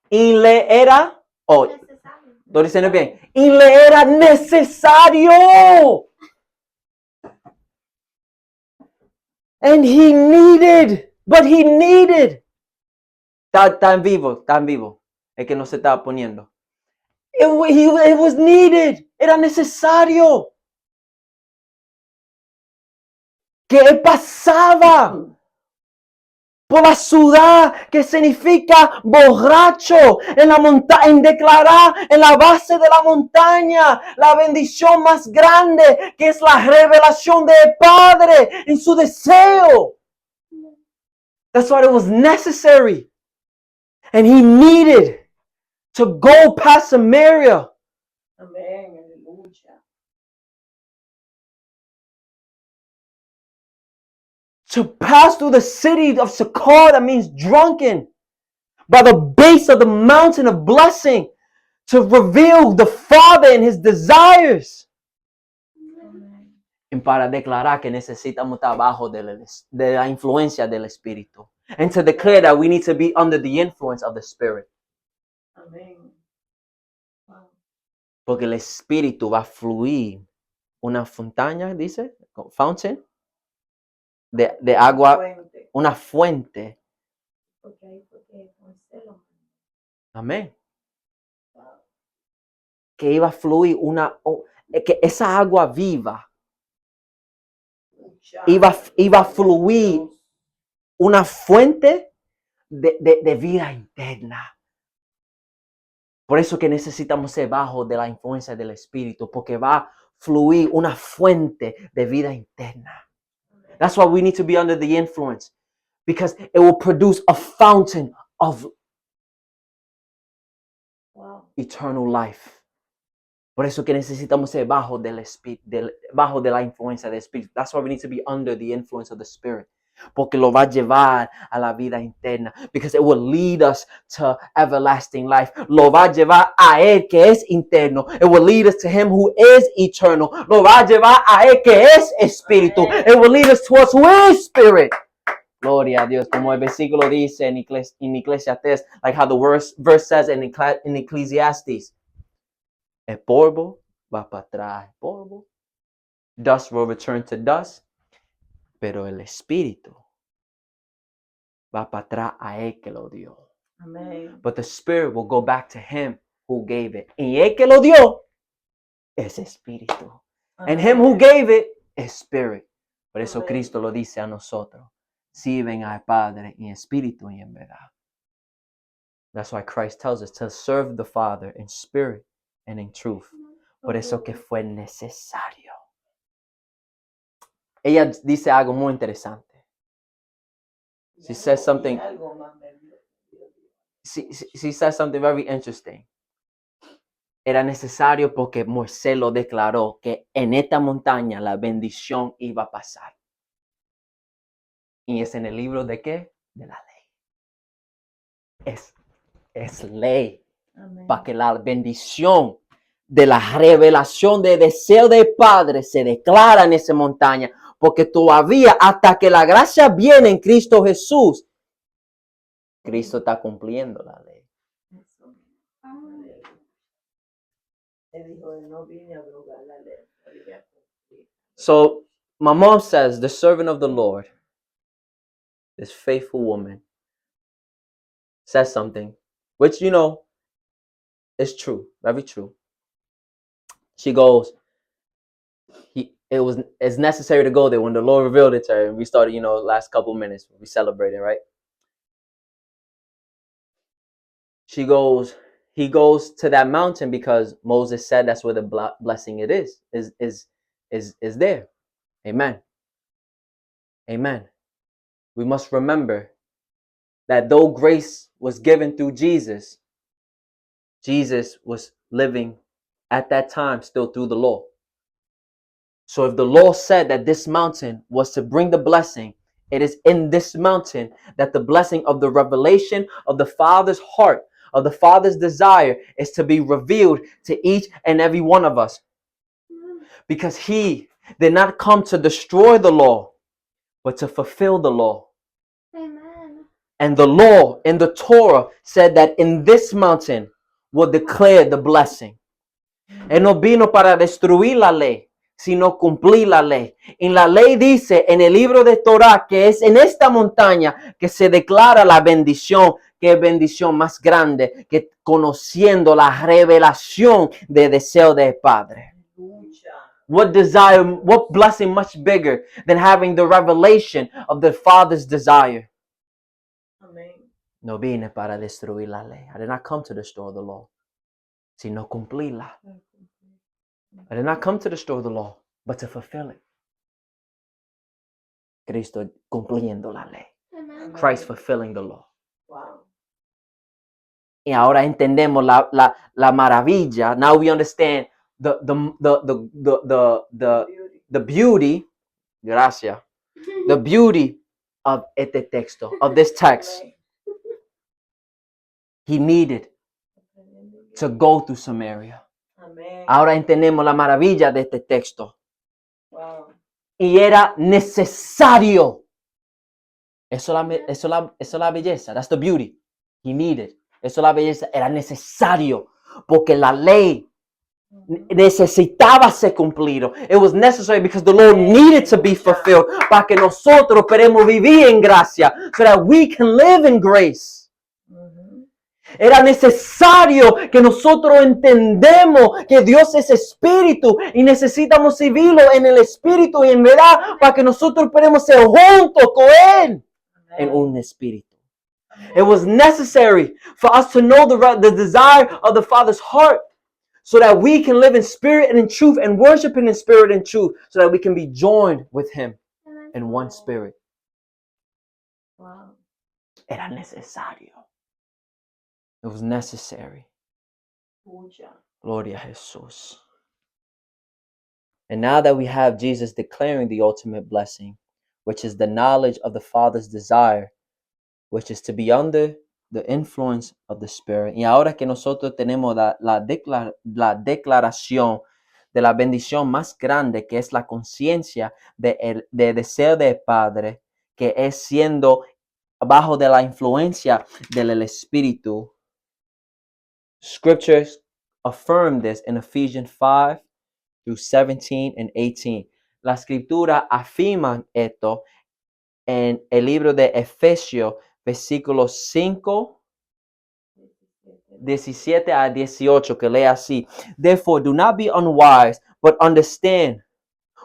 Y le era. Oh, lo dicen bien. Y le era necesario. And he needed. But he needed. Está en vivo. Es que no se estaba poniendo. It was needed. Era necesario. Que él pasaba por la ciudad, que significa borracho, en declarar en la base de la montaña la bendición más grande, que es la revelación del Padre en su deseo. That's why it was necessary. And he needed to go past Samaria. Amén, aleluya. To pass through the city of Sychar, that means drunken, by the base of the mountain of blessing, to reveal the Father and His desires. Amén. Y para declarar que necesitamos estar bajo de la influencia del Espíritu. And to declare that we need to be under the influence of the Spirit. Amén. Wow. Porque el Espíritu va a fluir una fontaña, dice, fountain, de agua, Fuente. una fuente. Porque ahí fue que Moisés lo mandó. Amén. Que iba a fluir que esa agua viva iba a fluir una fuente de vida interna. Por eso que necesitamos ser bajo de la influencia del Espíritu, porque va a fluir una fuente de vida interna. That's why we need to be under the influence, because it will produce a fountain of eternal life. Por eso que necesitamos ser bajo bajo de la influencia del Espíritu. That's why we need to be under the influence of the Spirit. Porque lo va a llevar a la vida interna. Because it will lead us to everlasting life. Lo va a llevar a Él que es interno. It will lead us to Him who is eternal. Lo va a llevar a Él que es espíritu. It will lead us to us who is spirit. Gloria a Dios. Como el versículo dice en Eclesiastes, like how the verse says in Ecclesiastes. El polvo va para atrás, el polvo. Dust will return to dust. Pero el espíritu va para atrás a Él que lo dio. Amen. But the spirit will go back to Him who gave it. Y Él que lo dio es espíritu. And Him who gave it is spirit. Por eso Amen. Cristo lo dice a nosotros. Sirven al Padre en espíritu y en verdad. That's why Christ tells us to serve the Father in spirit and in truth. Por eso que fue necesario. Ella dice algo muy interesante. She says something. She says something very interesting. Era necesario porque Moisés lo declaró que en esta montaña la bendición iba a pasar. Y es en el libro de ¿qué? De la ley. Es ley. Amen. Para que la bendición de la revelación de deseo del Padre se declara en esa montaña. Porque todavía hasta que la gracia viene en Cristo Jesús, Cristo está cumpliendo la ley. So, my mom says, the servant of the Lord, this faithful woman, says something, which, you know, is true, very true. She goes, it's necessary to go there when the Lord revealed it to her. And we started, last couple minutes, we celebrated, right? He goes to that mountain because Moses said that's where the blessing it is there. Amen. Amen. We must remember that though grace was given through Jesus, Jesus was living at that time still through the law. So if the law said that this mountain was to bring the blessing, it is in this mountain that the blessing of the revelation of the Father's heart, of the Father's desire, is to be revealed to each and every one of us. Because He did not come to destroy the law, but to fulfill the law. Amen. And the law in the Torah said that in this mountain will declare the blessing. Él no vino para destruir la ley, sino cumplir la ley. En la ley dice en el libro de Torah que es en esta montaña que se declara la bendición, que es bendición más grande, que conociendo la revelación de deseo del Padre. What blessing much bigger than having the revelation of the Father's desire? Amen. No vine para destruir la ley. I did not come to destroy the law, sino cumplirla. I did not come to destroy the law, but to fulfill it. Cristo cumpliendo la ley. Amen. Christ fulfilling the law. Wow. Y ahora entendemos la maravilla. Now we understand the beauty. Gracias. The beauty of este texto, of this text. He needed to go through Samaria. Amen. Ahora entendemos la maravilla de este texto. Wow. Y era necesario. Eso es la belleza. That's the beauty. He needed. Eso es la belleza. Era necesario. Porque la ley necesitaba ser cumplido. It was necessary because the Lord needed to be fulfilled para que nosotros podamos vivir en gracia, so that we can live in grace. Ujú. Era necesario que nosotros entendemos que Dios es espíritu y necesitamos vivirlo en el espíritu y en verdad para que nosotros podamos ser juntos con Él en un espíritu. It was necessary for us to know the desire of the Father's heart, so that we can live in spirit and in truth and worship Him in spirit and truth, so that we can be joined with Him in one spirit. Wow. Era necesario. It was necessary. Mucha. Gloria a Jesús. And now that we have Jesus declaring the ultimate blessing, which is the knowledge of the Father's desire, which is to be under the influence of the Spirit. Y ahora que nosotros tenemos la declaración de la bendición más grande, que es la conciencia de deseo del Padre, que es siendo bajo de la influencia del Espíritu. Scriptures affirm this in Ephesians 5 through 17 and 18. La escritura afirma esto en el libro de Efesios, versículos 5, 17 a 18, que lee así. Therefore, do not be unwise, but understand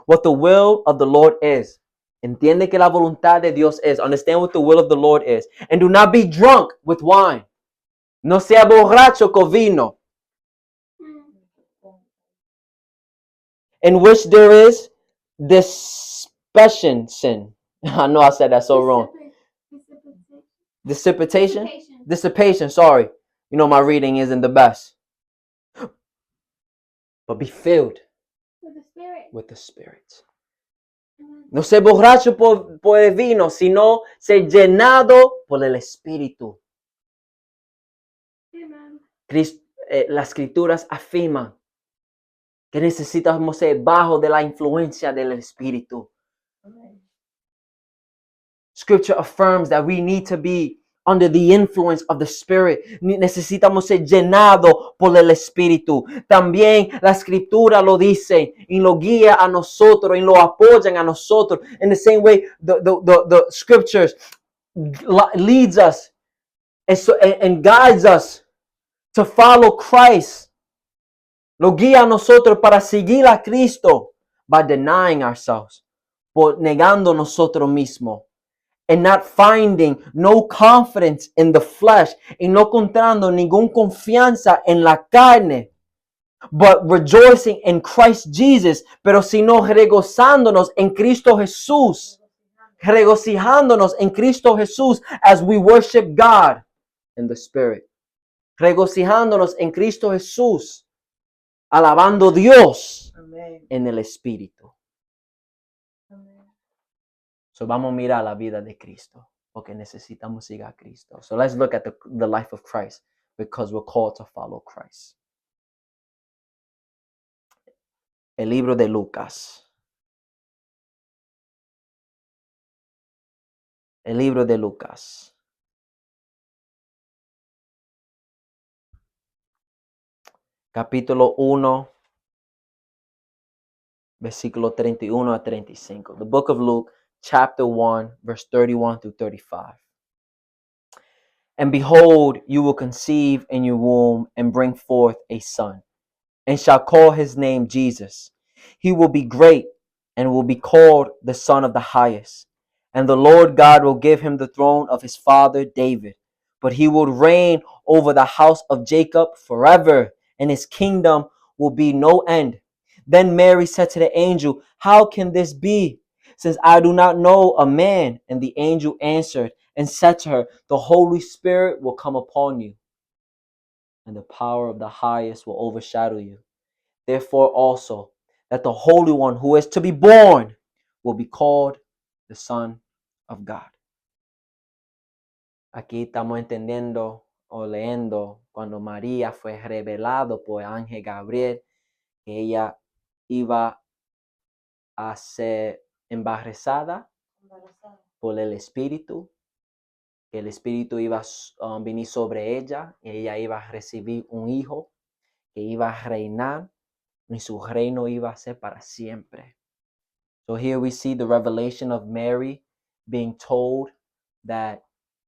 what the will of the Lord is. Entiende que la voluntad de Dios es. Understand what the will of the Lord is. And do not be drunk with wine. No sea borracho con vino, in which there is dissipation. I know I said that so wrong. Dissipation? Dissipation, sorry. You know my reading isn't the best. But be filled with the Spirit. No ser borracho por el vino, sino ser llenado por el Espíritu. Las escrituras afirman que necesitamos ser bajo de la influencia del Espíritu. Scripture affirms that we need to be under the influence of the Spirit. Necesitamos ser llenados por el Espíritu. También la Escritura lo dice y lo guía a nosotros y lo apoyan a nosotros. In the same way, the Scriptures leads us and guides us to follow Christ. Lo guía a nosotros para seguir a Cristo by denying ourselves, por negando nosotros mismos. And not finding no confidence in the flesh, y no encontrando ninguna confianza en la carne, but rejoicing in Christ Jesus, pero sino regozándonos en Cristo Jesús, regocijándonos en Cristo Jesús as we worship God in the Spirit, regocijándonos en Cristo Jesús, alabando a Dios en el Espíritu. So vamos a mirar la vida de Cristo, porque necesitamos seguir a Cristo. So let's look at the life of Christ, because we're called to follow Christ. El libro de Lucas. El libro de Lucas. Capítulo 1, versículo 31 a 35. The book of Luke, chapter 1, verse 31 through 35. And behold, you will conceive in your womb and bring forth a son, and shall call his name Jesus. He will be great and will be called the Son of the Highest. And the Lord God will give him the throne of his father David. But he will reign over the house of Jacob forever, and his kingdom will be no end. Then Mary said to the angel, how can this be, since I do not know a man? And the angel answered and said to her, the Holy Spirit will come upon you, and the power of the highest will overshadow you. Therefore also, that the Holy One who is to be born will be called the Son of God. Aquí estamos entendiendo o leyendo cuando María fue revelado por el ángel Gabriel que ella iba a ser embarazada por el Espíritu, que el Espíritu iba a venir sobre ella y ella iba a recibir un hijo que iba a reinar y su reino iba a ser para siempre. So here we see the revelation of Mary being told that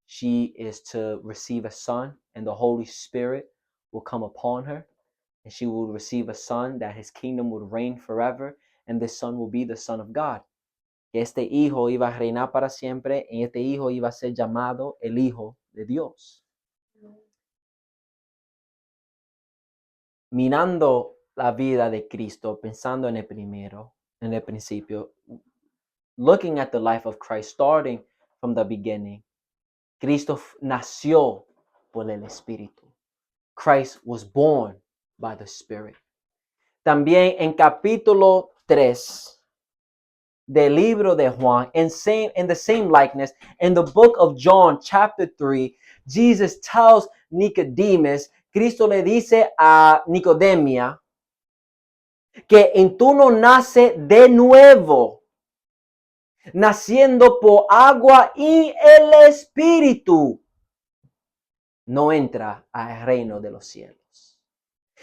she is to receive a son and the Holy Spirit will come upon her and she will receive a son that his kingdom would reign forever and this son will be the Son of God. Que este hijo iba a reinar para siempre y este hijo iba a ser llamado el Hijo de Dios. Mirando la vida de Cristo, pensando en el primero, en el principio, looking at the life of Christ, starting from the beginning, Cristo nació por el Espíritu. Christ was born by the Spirit. También en capítulo 3 del libro de Juan, in the same likeness, in the book of John, chapter 3, Jesus tells Nicodemus, Cristo le dice a Nicodemia, que en tú no nace de nuevo, naciendo por agua y el Espíritu, no entra al reino de los cielos.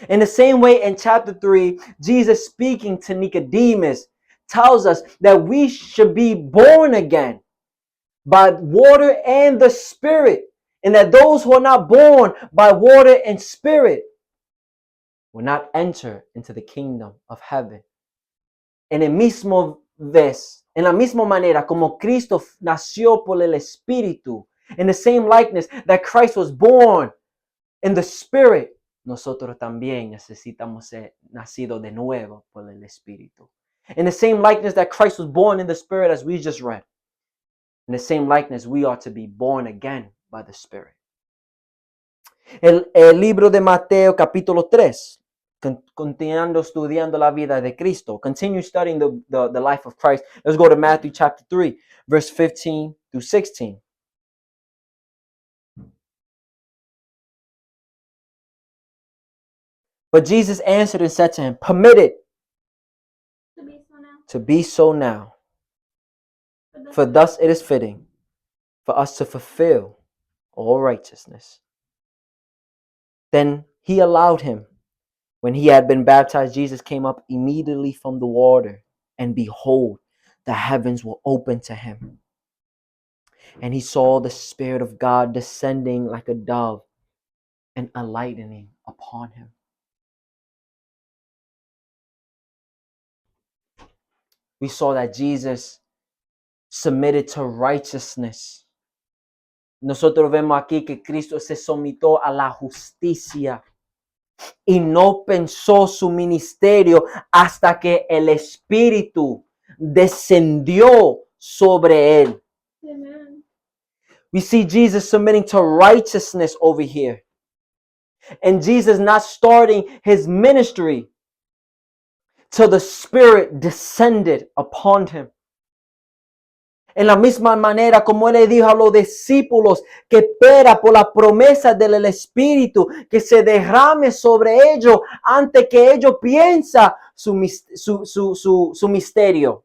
In the same way, in chapter 3, Jesus speaking to Nicodemus tells us that we should be born again by water and the Spirit, and that those who are not born by water and Spirit will not enter into the kingdom of heaven. En el mismo vez, en la misma manera como Cristo nació por el Espíritu, in the same likeness that Christ was born in the Spirit, nosotros también necesitamos ser nacidos de nuevo por el Espíritu. In the same likeness that Christ was born in the Spirit, as we just read, in the same likeness we are to be born again by the Spirit. El libro de Mateo capítulo 3, continuando estudiando la vida de Cristo. Continue studying the life of Christ. Let's go to Matthew chapter 3, verse 15 through 16. But Jesus answered and said to him, permit it to be so now. For thus it is fitting for us to fulfill all righteousness. Then he allowed him. When he had been baptized, Jesus came up immediately from the water, and behold, the heavens were opened to him. And he saw the Spirit of God descending like a dove and alighting upon him. We saw that Jesus submitted to righteousness. Nosotros vemos aquí que Cristo se sometió a la justicia y no pensó su ministerio hasta que el Espíritu descendió sobre él. Amen. We see Jesus submitting to righteousness over here. And Jesus not starting his ministry till the Spirit descended upon him. En la misma manera como él le dijo a los discípulos que espera por la promesa del Espíritu que se derrame sobre ellos antes que ellos piensen su ministerio,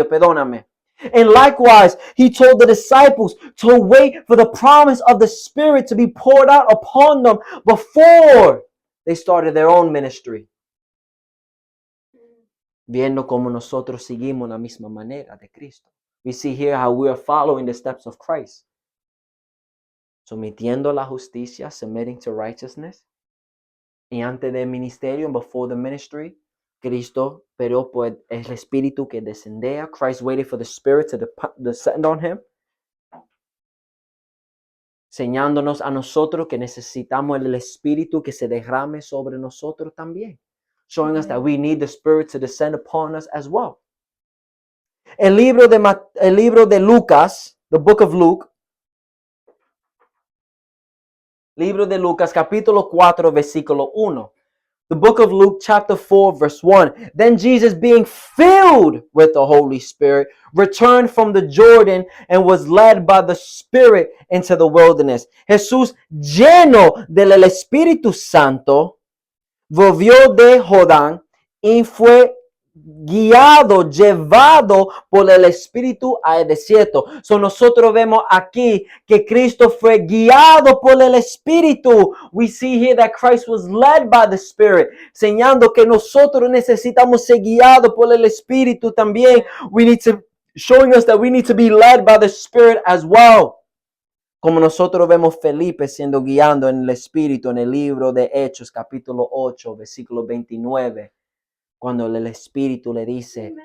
perdóname. And likewise, he told the disciples to wait for the promise of the Spirit to be poured out upon them before they started their own ministry. Viendo como nosotros seguimos la misma manera de Cristo. We see here how we are following the steps of Christ. Sometiendo la justicia, submitting to righteousness. Y antes del ministerio, and before the ministry, Cristo esperó por el Espíritu que descendía. Christ waited for the Spirit to descend on him. Enseñándonos a nosotros que necesitamos el Espíritu que se derrame sobre nosotros también. Showing us that we need the Spirit to descend upon us as well. El libro de Lucas, the book of Luke, libro de Lucas, capítulo 4, versículo 1. The book of Luke, chapter 4, verse 1. Then Jesus, being filled with the Holy Spirit, returned from the Jordan and was led by the Spirit into the wilderness. Jesús, lleno del Espíritu Santo, volvió de Jordán y fue guiado, llevado por el Espíritu al desierto. So nosotros vemos aquí que Cristo fue guiado por el Espíritu. We see here that Christ was led by the Spirit, señalando que nosotros necesitamos ser guiados por el Espíritu también. Showing us that we need to be led by the Spirit as well. Como nosotros vemos Felipe siendo guiando en el Espíritu en el libro de Hechos, capítulo 8, versículo 29. Cuando el Espíritu le dice,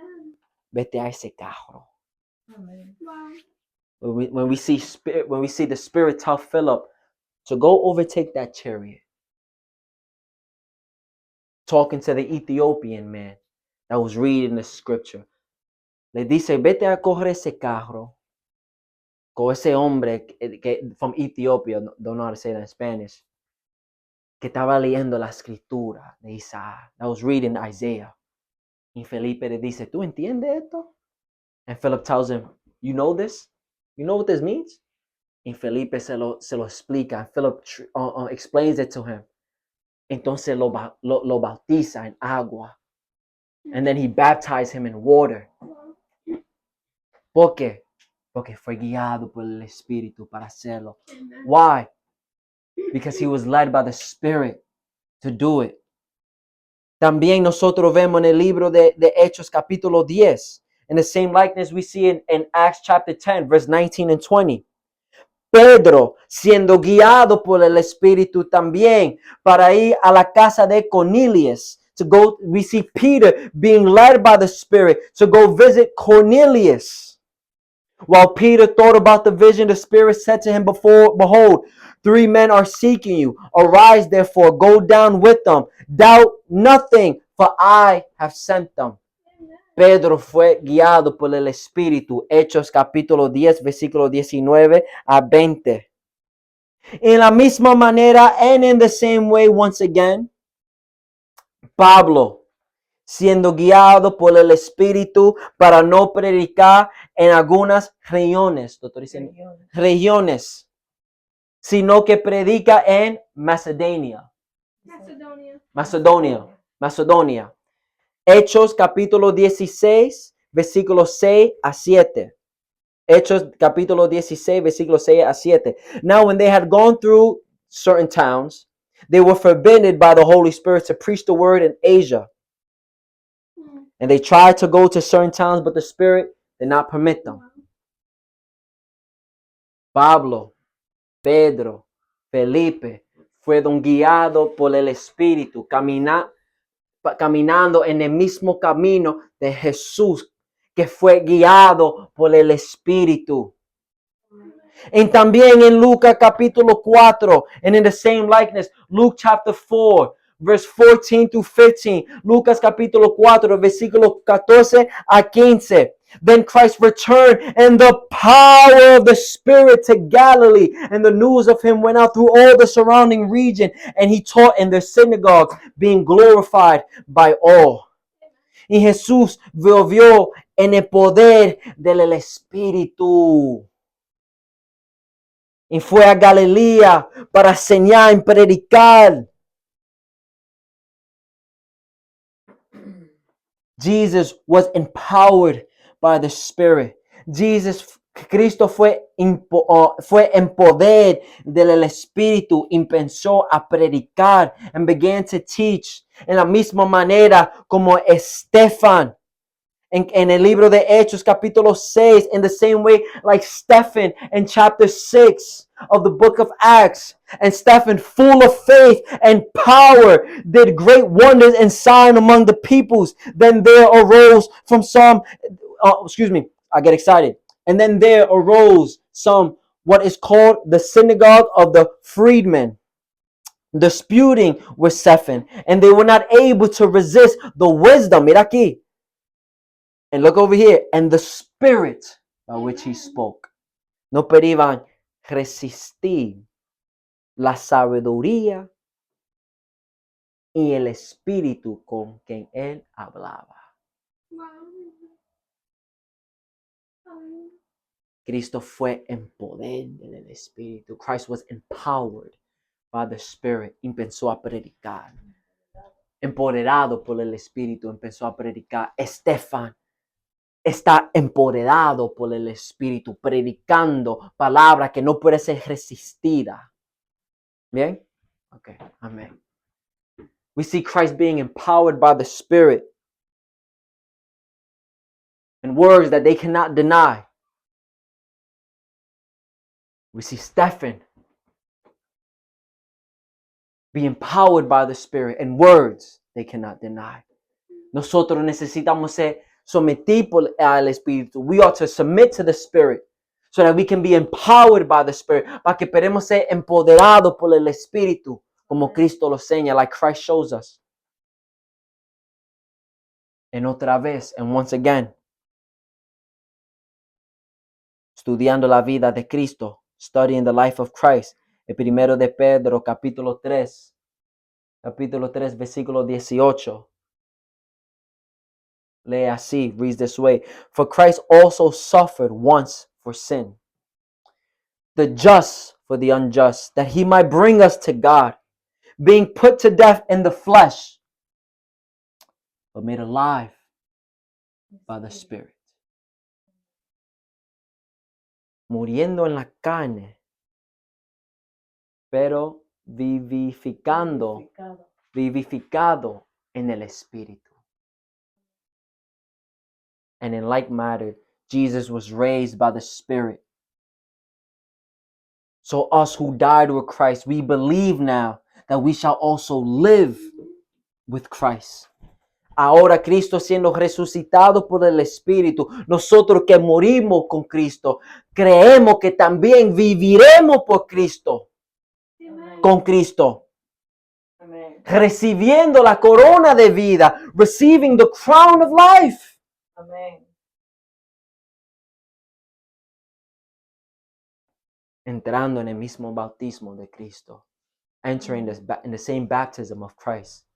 vete a ese carro. Amén. When we see the Spirit tell Philip to go overtake that chariot. Talking to the Ethiopian man that was reading the scripture. Le dice, vete a coger ese carro con ese hombre que from Ethiopia, don't know how to say that in Spanish, que estaba leyendo la escritura de Isaías, that was reading Isaiah. Y Felipe le dice, ¿tú entiendes esto? And Philip tells him, you know this? You know what this means? Y Felipe se lo explica. And Philip explains it to him. Entonces lo bautiza en agua. And then he baptized him in water. ¿Por qué? Porque fue guiado por el Espíritu para hacerlo. Why? Because he was led by the Spirit to do it. También nosotros vemos en el libro de Hechos capítulo 10. In the same likeness we see in Acts chapter 10, verse 19 and 20. Pedro siendo guiado por el Espíritu también para ir a la casa de Cornelius. We see Peter being led by the Spirit to go visit Cornelius. While Peter thought about the vision, the Spirit said to him, behold, 3 men are seeking you. Arise, therefore, go down with them. Doubt nothing, for I have sent them. Pedro fue guiado por el Espíritu. Hechos capítulo 10, versículo 19 a 20. En la misma manera, and in the same way, once again, Pablo, siendo guiado por el Espíritu para no predicar en algunas regiones, regiones, sino que predica en Macedonia. Hechos capítulo 16, versículos 6 a 7. Hechos capítulo 16, versículos 6 a 7. Now when they had gone through certain towns, they were forbidden by the Holy Spirit to preach the word in Asia. And they tried to go to certain towns, but the Spirit did not permit them. Pablo, Pedro, Felipe fueron guiados por el Espíritu, caminando en el mismo camino de Jesús, que fue guiado por el Espíritu. Y también en Lucas capítulo 4, and in the same likeness, Luke chapter 4, verse 14 to 15. Lucas capítulo 4, versículo 14 a 15. Then Christ returned in the power of the Spirit to Galilee, and the news of him went out through all the surrounding region, and he taught in their synagogues, being glorified by all. Y Jesús volvió en el poder del Espíritu. Y fue a Galilea para enseñar y predicar. Jesus was empowered by the Spirit. Cristo fue en poder del Espíritu y empezó a predicar and began to teach en la misma manera como Estefan. En el libro de Hechos capítulo 6, in the same way like Stephen in chapter 6 of the book of Acts. And Stephen, full of faith and power, did great wonders and signs among the peoples. Then there arose from some, I get excited. And then there arose some, what is called the synagogue of the freedmen, disputing with Stephen. And they were not able to resist the wisdom. Mira aquí. And look over here. And the spirit by which he spoke. No podían resistir la sabiduría y el espíritu con quien él hablaba. Cristo fue en poder del Espíritu. Christ was empowered by the Spirit y empezó a predicar. empoderado por el Espíritu, empezó a predicar. Estefan está empoderado por el Espíritu, predicando palabra que no puede ser resistida. ¿Bien? Ok, amén. We see Christ being empowered by the Spirit in words that they cannot deny. We see Stephen be empowered by the Spirit in words they cannot deny. Nosotros necesitamos ser sometidos al Espíritu. We ought to submit to the Spirit so that we can be empowered by the Spirit. Para que podamos ser empoderados por el Espíritu, como Cristo lo enseña, like Christ shows us. En otra vez, and once again, estudiando la vida de Cristo, studying the life of Christ. El primero de Pedro, capítulo 3, versículo 18. Lee así, reads this way. For Christ also suffered once for sin, the just for the unjust, that he might bring us to God, being put to death in the flesh, but made alive by the Spirit. Muriendo en la carne, pero vivificado en el Espíritu. And in like manner, Jesus was raised by the Spirit. So us who died with Christ, we believe now that we shall also live with Christ. Ahora Cristo siendo resucitado por el Espíritu, nosotros que morimos con Cristo, creemos que también viviremos por Cristo, con Cristo. Amén. Recibiendo la corona de vida, receiving the crown of life. Amén. Entrando en el mismo bautismo de Cristo. Entering in the same baptism of Christ.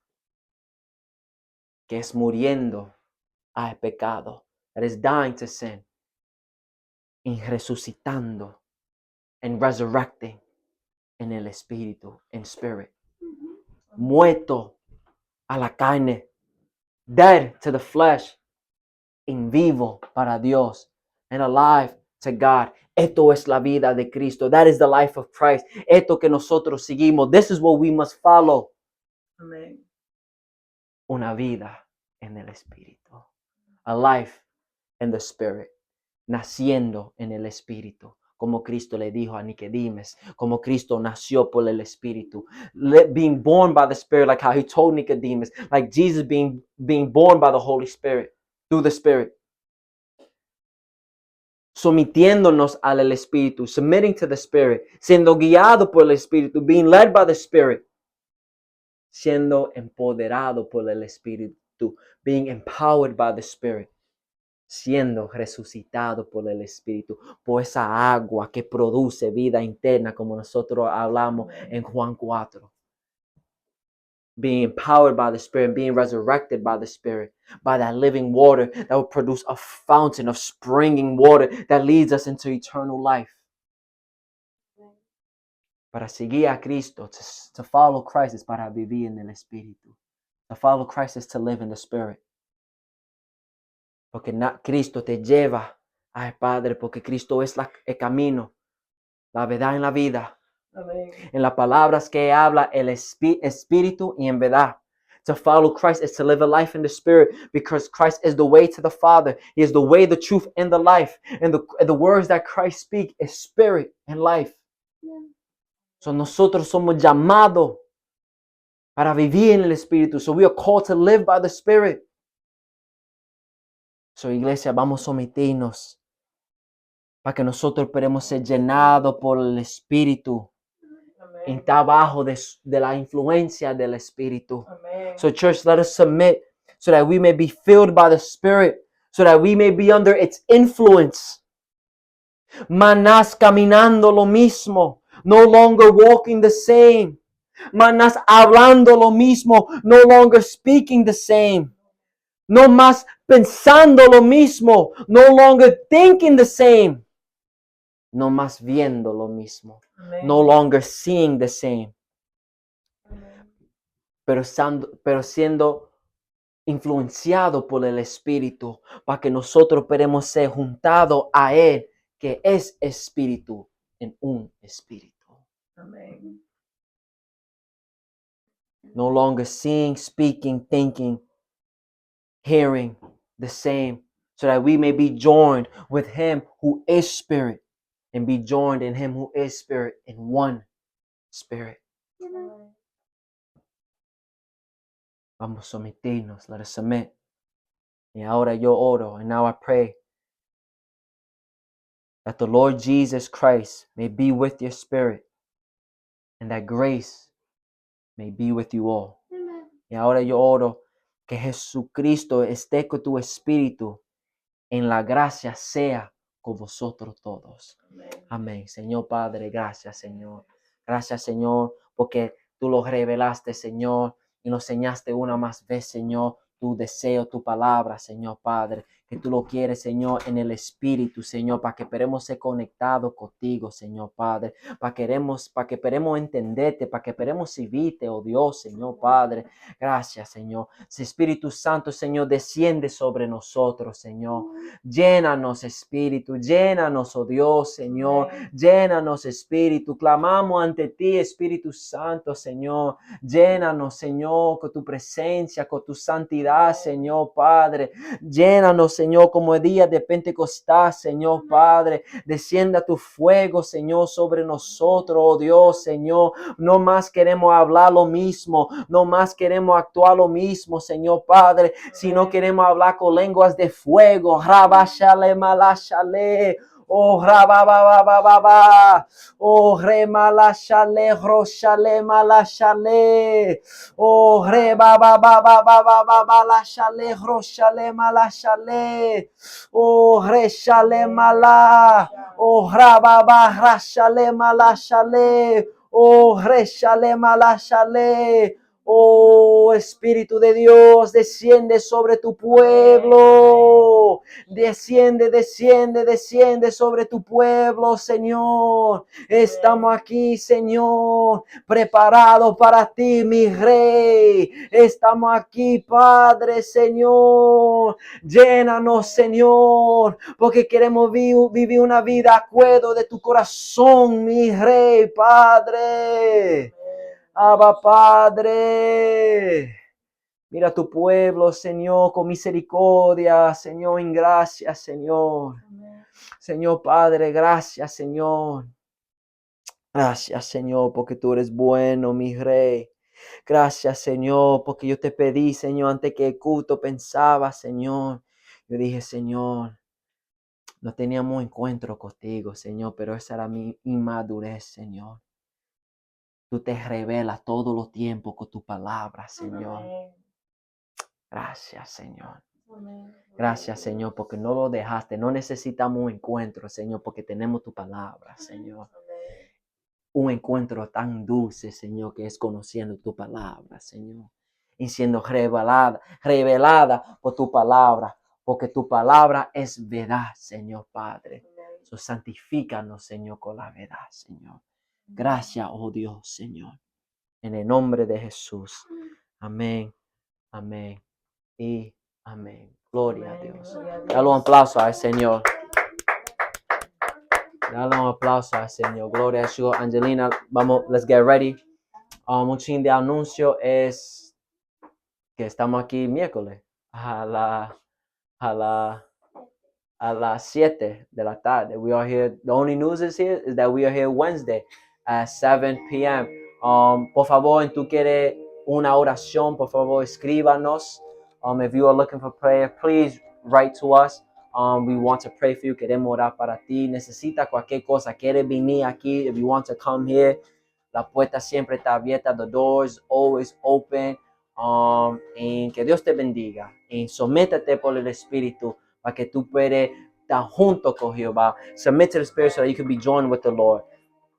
Que es muriendo al pecado. That is dying to sin. Y resucitando. And resurrecting en el Espíritu, in spirit. Muerto a la carne. Dead to the flesh. En vivo para Dios. And alive to God. Esto es la vida de Cristo. That is the life of Christ. Esto que nosotros seguimos. This is what we must follow. Amén. Una vida en el Espíritu. A life in the Spirit. Naciendo en el Espíritu. Como Cristo le dijo a Nicodemus. Como Cristo nació por el Espíritu. Being born by the Spirit, like how he told Nicodemus. Like Jesus being born by the Holy Spirit. Through the Spirit. Sometiéndonos al Espíritu, submitting to the Spirit, siendo guiado por el Espíritu, being led by the Spirit, siendo empoderado por el Espíritu, being empowered by the Spirit, siendo resucitado por el Espíritu, por esa agua que produce vida interna, como nosotros hablamos en Juan 4. Being empowered by the Spirit, being resurrected by the Spirit, by that living water that will produce a fountain of springing water that leads us into eternal life. Para seguir a Cristo, to follow Christ is para vivir en el Espíritu. To follow Christ is to live in the Spirit. Porque Cristo te lleva al Padre, porque Cristo es el camino, la verdad en la vida. Amén. En las palabras que habla el Espíritu y en verdad. To follow Christ is to live a life in the Spirit, because Christ is the way to the Father. He is the way, the truth, and the life. And the words that Christ speaks is Spirit and life. So nosotros somos llamados para vivir en el Espíritu. So we are called to live by the Spirit. So iglesia, vamos a someternos para que nosotros podamos ser llenados por el Espíritu. Y está abajo de la influencia del Espíritu. Amén. So church, let us submit so that we may be filled by the Spirit, so that we may be under its influence. Manás caminando lo mismo, no longer walking the same. Manás hablando lo mismo, no longer speaking the same. No más pensando lo mismo, no longer thinking the same. No más viendo lo mismo, Amén. no longer seeing the same. Amén. pero siendo influenciado por el Espíritu, para que nosotros podamos ser juntados a Él, que es Espíritu, en un Espíritu. Amén. No longer seeing, speaking, thinking, hearing the same, so that we may be joined with Him who is Spirit, and be joined in Him who is Spirit, in one Spirit. Amén. Vamos a someternos, let us submit. Y ahora yo oro, and now I pray that the Lord Jesus Christ may be with your spirit, and that grace may be with you all. Amén. Y ahora yo oro que Jesucristo esté con tu espíritu, en la gracia sea con vosotros todos. Amén. Amén. Señor Padre, gracias, Señor. Gracias, Señor, porque tú lo revelaste, Señor, y nos enseñaste una más vez, Señor, tu deseo, tu palabra, Señor Padre, que tú lo quieres, Señor, en el Espíritu, Señor, para que podamos ser conectados contigo, Señor Padre, para que podamos entenderte, para que podamos servirte, oh Dios, Señor Padre. Gracias, Señor. Si Espíritu Santo, Señor, desciende sobre nosotros, Señor. Llénanos, Espíritu, llénanos, oh Dios, Señor. Amén. Llénanos, Espíritu. Clamamos ante ti, Espíritu Santo, Señor. Llénanos, Señor, con tu presencia, con tu santidad, Señor Padre. Llénanos, Señor, como el día de Pentecostés, Señor Padre. Descienda tu fuego, Señor, sobre nosotros, oh Dios, Señor. No más queremos hablar lo mismo, no más queremos actuar lo mismo, Señor Padre, sino queremos hablar con lenguas de fuego. Rabashale malashale. Oh, rabababababa. Oh, remalashale, roshale malashale. Oh, rebabababababashale, roshale malashale. Oh, reshale mala. Oh, rababarashale malashale. Oh, reshale malashale. Oh, Espíritu de Dios, desciende sobre tu pueblo. Desciende, desciende, desciende sobre tu pueblo, Señor. Estamos aquí, Señor, preparados para ti, mi Rey. Estamos aquí, Padre, Señor. Llénanos, Señor, porque queremos vivir una vida a acuerdo de tu corazón, mi Rey, Padre. Abba, Padre. Mira tu pueblo, Señor, con misericordia, Señor, en gracia, Señor. Amén. Señor Padre, gracias, Señor. Gracias, Señor, porque tú eres bueno, mi Rey. Gracias, Señor, porque yo te pedí, Señor, antes que el culto pensaba, Señor. Yo dije, Señor, no teníamos encuentro contigo, Señor, pero esa era mi inmadurez, Señor. Tú te revelas todo los tiempo con tu palabra, Señor. Amén. Gracias, Señor. Amén. Gracias, Señor, porque no lo dejaste. No necesitamos un encuentro, Señor, porque tenemos tu palabra, Señor. Amén. Un encuentro tan dulce, Señor, que es conociendo tu palabra, Señor. Y siendo revelada por tu palabra, porque tu palabra es verdad, Señor Padre. Amén. So, santifícanos, Señor, con la verdad, Señor. Gracias, oh Dios, Señor. En el nombre de Jesús. Amén, amén y amén. Gloria a Dios. Gloria a Dios. Dale un aplauso al Señor. Dale un aplauso al Señor. Gloria a Dios. Angelina, vamos, let's get ready. Un chin de anuncio es que estamos aquí miércoles a las 7 de la tarde. We are here. The only news is that we are here Wednesday at 7 p.m. Por favor, tú quieres una oración, por favor, escríbanos. If you are looking for prayer, please write to us. We want to pray for you. Queremos orar para ti. Necesita cualquier cosa. Quieres venir aquí. If you want to come here, la puerta siempre está abierta. The door is always open. Y que Dios te bendiga. Y sométete por el Espíritu para que tú puedas estar junto con Jehová. Submit to the Spirit so that you can be joined with the Lord.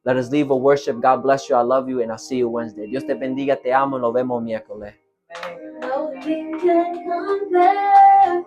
Let us leave a worship. God bless you. I love you and I'll see you Wednesday. Dios te bendiga. Te amo. Nos vemos miércoles. Amén. Nothing can compare.